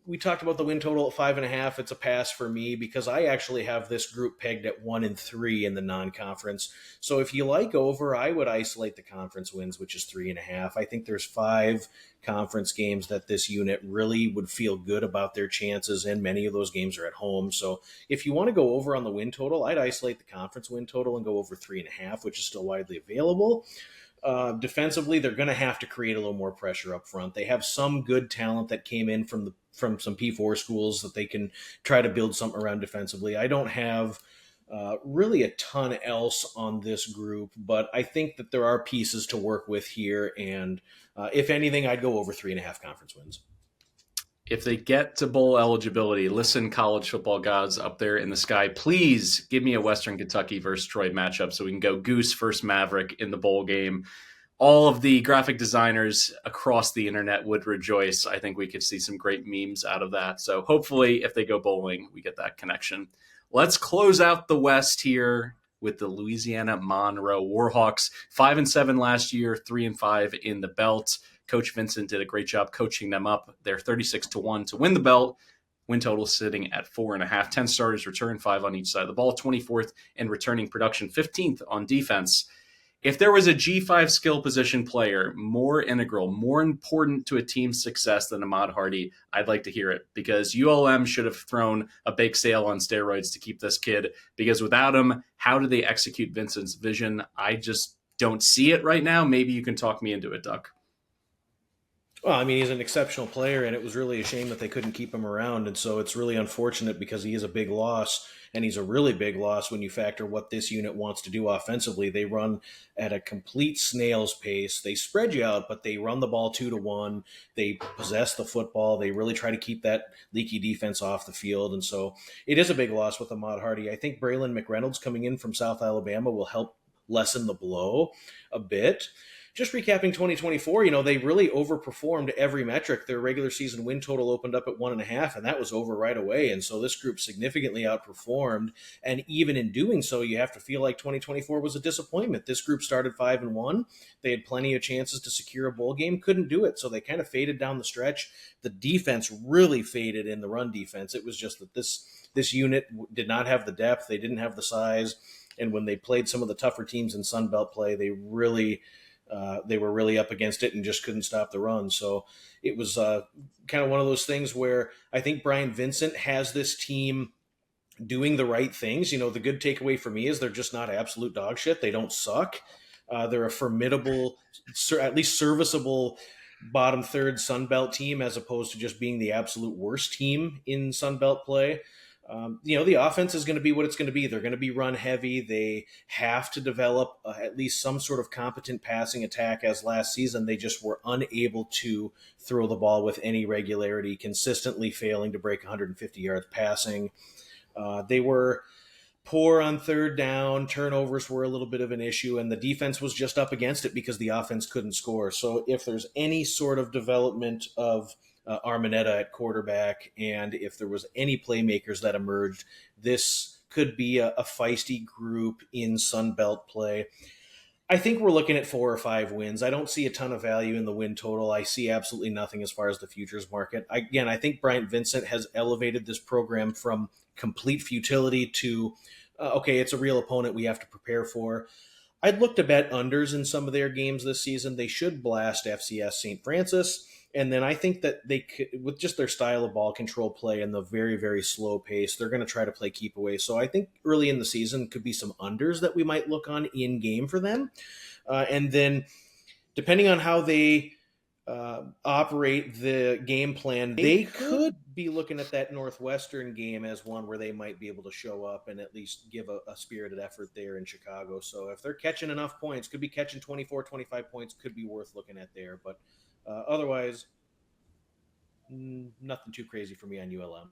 we talked about the win total at 5.5. It's a pass for me because I actually have this group pegged at 1-3 in the non-conference. So if you like over, I would isolate the conference wins, which is 3.5. I think there's 5 conference games that this unit really would feel good about their chances, and many of those games are at home. So if you want to go over on the win total, I'd isolate the conference win total and go over 3.5, which is still widely available. Defensively, they're going to have to create a little more pressure up front. They have some good talent that came in from some P4 schools that they can try to build something around defensively. I don't have really a ton else on this group, but I think that there are pieces to work with here. And if anything, I'd go over 3.5 conference wins. If they get to bowl eligibility, listen, college football gods up there in the sky, please give me a Western Kentucky versus Troy matchup so we can go Goose versus Maverick in the bowl game. All of the graphic designers across the internet would rejoice. I think we could see some great memes out of that. So hopefully if they go bowling, we get that connection. Let's close out the West here with the Louisiana-Monroe Warhawks. 5-7 last year, 3-5 in the belt. Coach Vincent did a great job coaching them up. They're 36-1 to win the belt. Win total sitting at 4.5. 10 starters return, 5 on each side of the ball. 24th in returning production, 15th on defense. If there was a G5 skill position player more integral, more important to a team's success than Ahmad Hardy, I'd like to hear it, because ULM should have thrown a bake sale on steroids to keep this kid, because without him, how do they execute Vincent's vision? I just don't see it right now. Maybe you can talk me into it, Duck. Well, I mean, he's an exceptional player, and it was really a shame that they couldn't keep him around. And so it's really unfortunate because he is a big loss, and he's a really big loss when you factor what this unit wants to do offensively. They run at a complete snail's pace. They spread you out, but they run the ball 2-1. They possess the football. They really try to keep that leaky defense off the field. And so it is a big loss with Ahmad Hardy. I think Braylon McReynolds coming in from South Alabama will help lessen the blow a bit. Just recapping 2024, they really overperformed every metric. Their regular season win total opened up at 1.5, and that was over right away. And so this group significantly outperformed. And even in doing so, you have to feel like 2024 was a disappointment. This group started 5-1. They had plenty of chances to secure a bowl game, couldn't do it. So they kind of faded down the stretch. The defense really faded in the run defense. It was just that this unit did not have the depth. They didn't have the size. And when they played some of the tougher teams in Sun Belt play, they were really up against it and just couldn't stop the run. So it was kind of one of those things where I think Brian Vincent has this team doing the right things. The good takeaway for me is they're just not absolute dog shit. They don't suck. They're a formidable, at least serviceable bottom third Sun Belt team as opposed to just being the absolute worst team in Sun Belt play. The offense is going to be what it's going to be. They're going to be run heavy. They have to develop at least some sort of competent passing attack, as last season they just were unable to throw the ball with any regularity, consistently failing to break 150 yards passing. They were poor on third down. Turnovers were a little bit of an issue, and the defense was just up against it because the offense couldn't score. So if there's any sort of development of Armanetta at quarterback, and if there was any playmakers that emerged, this could be a feisty group in Sun Belt play. I think we're looking at 4 or 5 wins. I don't see a ton of value in the win total. I see absolutely nothing as far as the futures market. I think Bryant Vincent has elevated this program from complete futility to, okay, it's a real opponent we have to prepare for. I'd look to bet unders in some of their games this season. They should blast FCS St. Francis. And then I think that they could, with just their style of ball control play and the very, very slow pace, they're going to try to play keep away. So I think early in the season could be some unders that we might look on in game for them. And then depending on how they operate the game plan, they could be looking at that Northwestern game as one where they might be able to show up and at least give a spirited effort there in Chicago. So if they're catching enough points, could be catching 24, 25 points, could be worth looking at there. But otherwise, nothing too crazy for me on ULM.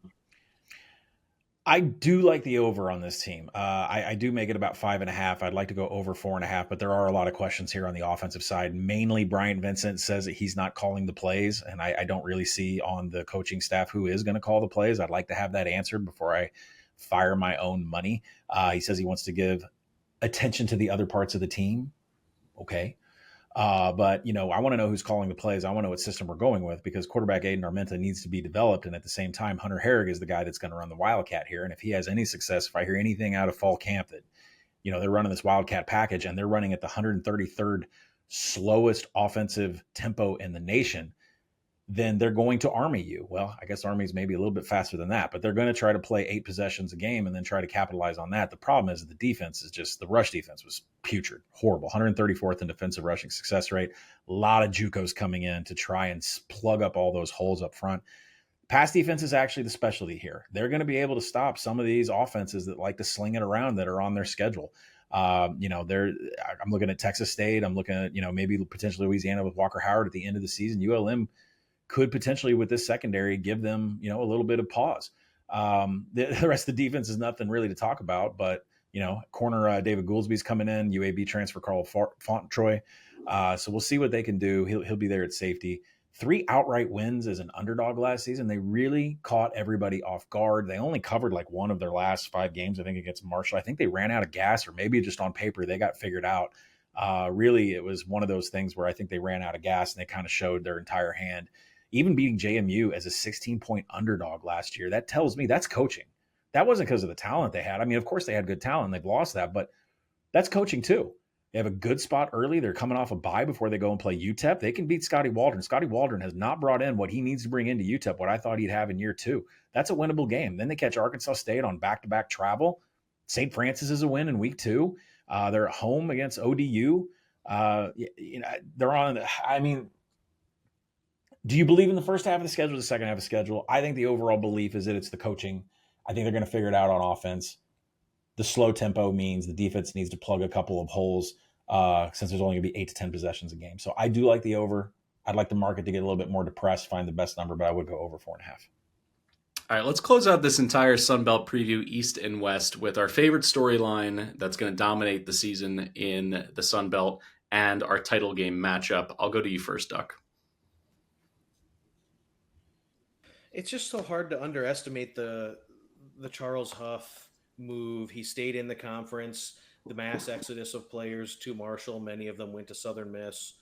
I do like the over on this team. I do make it about 5.5. I'd like to go over 4.5, but there are a lot of questions here on the offensive side. Mainly, Brian Vincent says that he's not calling the plays, and I don't really see on the coaching staff who is going to call the plays. I'd like to have that answered before I fire my own money. He says he wants to give attention to the other parts of the team. Okay. But I want to know who's calling the plays. I want to know what system we're going with, because quarterback Aiden Armenta needs to be developed. And at the same time, Hunter Herrig is the guy that's going to run the Wildcat here. And if he has any success, if I hear anything out of fall camp that, they're running this Wildcat package and they're running at the 133rd slowest offensive tempo in the nation, then they're going to Army you. Well, I guess Army's maybe a little bit faster than that, but they're going to try to play 8 possessions a game and then try to capitalize on that. The problem is the defense is just, the rush defense was putrid, horrible, 134th in defensive rushing success rate. A lot of JUCOs coming in to try and plug up all those holes up front. Pass defense is actually the specialty here. They're going to be able to stop some of these offenses that like to sling it around that are on their schedule. I'm looking at Texas State. I'm looking at, maybe potentially Louisiana with Walker Howard at the end of the season. ULM could potentially, with this secondary, give them, a little bit of pause. The rest of the defense is nothing really to talk about, but, corner David Gouldsby's coming in, UAB transfer Carl Fauntroy. So we'll see what they can do. He'll be there at safety. 3 outright wins as an underdog last season. They really caught everybody off guard. They only covered like one of their last 5 games, I think, against Marshall. I think they ran out of gas, or maybe just on paper they got figured out. Really, it was one of those things where I think they ran out of gas and they kind of showed their entire hand. Even beating JMU as a 16-point underdog last year, that tells me that's coaching. That wasn't because of the talent they had. I mean, of course they had good talent. They've lost that, but that's coaching too. They have a good spot early. They're coming off a bye before they go and play UTEP. They can beat Scotty Waldron. Scotty Waldron has not brought in what he needs to bring into UTEP, what I thought he'd have in year 2. That's a winnable game. Then they catch Arkansas State on back-to-back travel. St. Francis is a win in week 2. They're at home against ODU. They're on, Do you believe in the first half of the schedule or the second half of the schedule? I think the overall belief is that it's the coaching. I think they're going to figure it out on offense. The slow tempo means the defense needs to plug a couple of holes since there's only going to be 8 to 10 possessions a game. So I do like the over. I'd like the market to get a little bit more depressed, find the best number, but I would go over 4.5. All right, let's close out this entire Sun Belt preview, East and West, with our favorite storyline that's going to dominate the season in the Sun Belt and our title game matchup. I'll go to you first, Duck. It's just so hard to underestimate the Charles Huff move. He stayed in the conference, the mass exodus of players to Marshall. Many of them went to Southern Miss.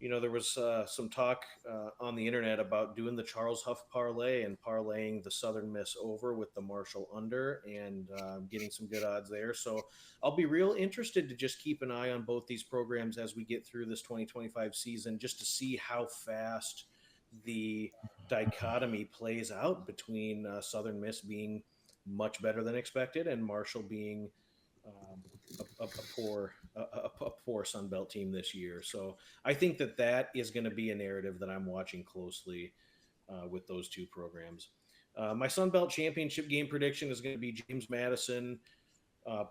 You know, there was some talk on the internet about doing the Charles Huff parlay and parlaying the Southern Miss over with the Marshall under and getting some good odds there. So I'll be real interested to just keep an eye on both these programs as we get through this 2025 season, just to see how fast the dichotomy plays out between Southern Miss being much better than expected and Marshall being a poor Sun Belt team this year. So I think that is going to be a narrative that I'm watching closely with those two programs. My Sun Belt championship game prediction is going to be James Madison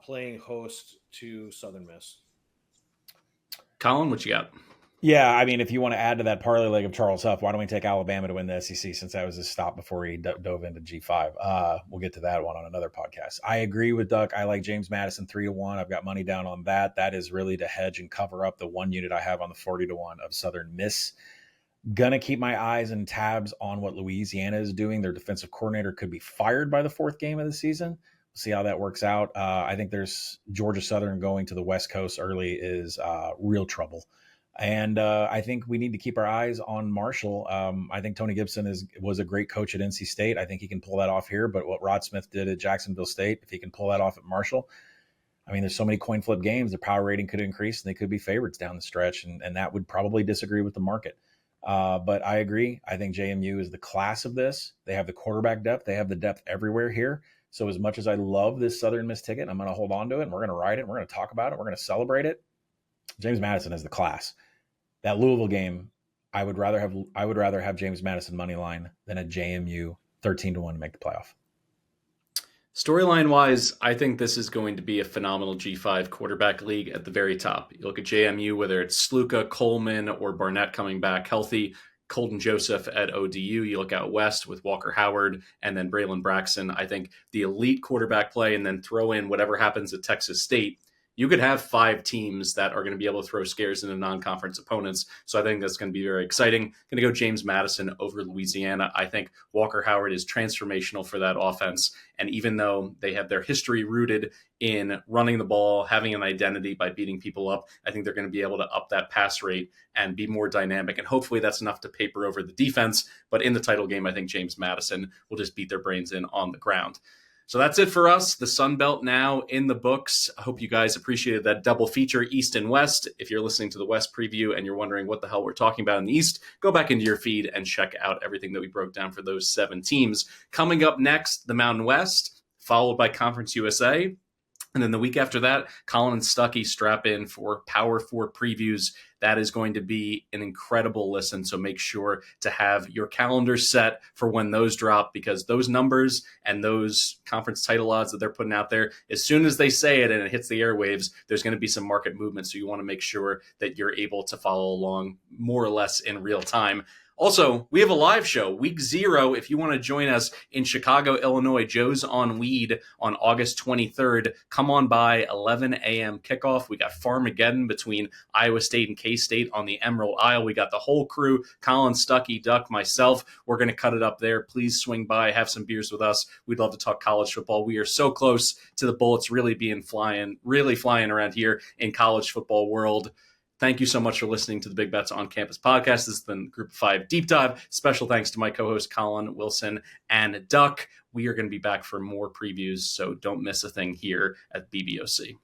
playing host to Southern Miss. Collin, what you got? Yeah, I mean, if you want to add to that parlay leg of Charles Huff, why don't we take Alabama to win the SEC since that was his stop before he dove into G5? We'll get to that one on another podcast. I agree with Duck. I like James Madison 3-1. I've got money down on that. That is really to hedge and cover up the one unit I have on the 40-1 of Southern Miss. Gonna keep my eyes and tabs on what Louisiana is doing. Their defensive coordinator could be fired by the fourth game of the season. We'll see how that works out. I think there's Georgia Southern going to the West Coast early is real trouble. And I think we need to keep our eyes on Marshall. I think Tony Gibson was a great coach at NC State. I think he can pull that off here. But what Rod Smith did at Jacksonville State, if he can pull that off at Marshall, I mean, there's so many coin flip games. Their power rating could increase, and they could be favorites down the stretch. And that would probably disagree with the market. But I agree. I think JMU is the class of this. They have the quarterback depth. They have the depth everywhere here. So as much as I love this Southern Miss ticket, I'm going to hold on to it, and we're going to ride it, and we're going to talk about it. We're going to celebrate it. James Madison is the class. That Louisville game, I would rather have James Madison money line than a JMU 13-1 to make the playoff. Storyline wise, I think this is going to be a phenomenal G5 quarterback league at the very top. You look at JMU, whether it's Sluka, Coleman, or Barnett coming back healthy, Colton Joseph at ODU. You look out west with Walker Howard and then Braylon Braxton. I think the elite quarterback play, and then throw in whatever happens at Texas State. You could have 5 teams that are going to be able to throw scares into non-conference opponents. So I think that's going to be very exciting. Going to go James Madison over Louisiana. I think Walker Howard is transformational for that offense. And even though they have their history rooted in running the ball, having an identity by beating people up, I think they're going to be able to up that pass rate and be more dynamic. And hopefully that's enough to paper over the defense. But in the title game, I think James Madison will just beat their brains in on the ground. So that's it for us. The Sun Belt now in the books. I hope you guys appreciated that double feature, East and West. If you're listening to the West preview and you're wondering what the hell we're talking about in the East, go back into your feed and check out everything that we broke down for those 7 teams. Coming up next, the Mountain West, followed by Conference USA. And then the week after that, Collin and Stuckey strap in for Power 4 previews. That is going to be an incredible listen. So make sure to have your calendar set for when those drop, because those numbers and those conference title odds that they're putting out there, as soon as they say it and it hits the airwaves, there's going to be some market movement. So you want to make sure that you're able to follow along more or less in real time. Also, we have a live show, week 0. If you want to join us in Chicago, Illinois, Joe's on Weed on August 23rd. Come on by, 11 a.m. kickoff. We got Farmageddon between Iowa State and K-State on the Emerald Isle. We got the whole crew, Collin, Stuckey, Duck, myself. We're going to cut it up there. Please swing by, have some beers with us. We'd love to talk college football. We are so close to the Bullets really flying around here in college football world. Thank you so much for listening to the Big Bets on Campus podcast. This has been Group of 5 Deep Dive. Special thanks to my co-host Collin Wilson and Duck. We are going to be back for more previews, so don't miss a thing here at BBOC.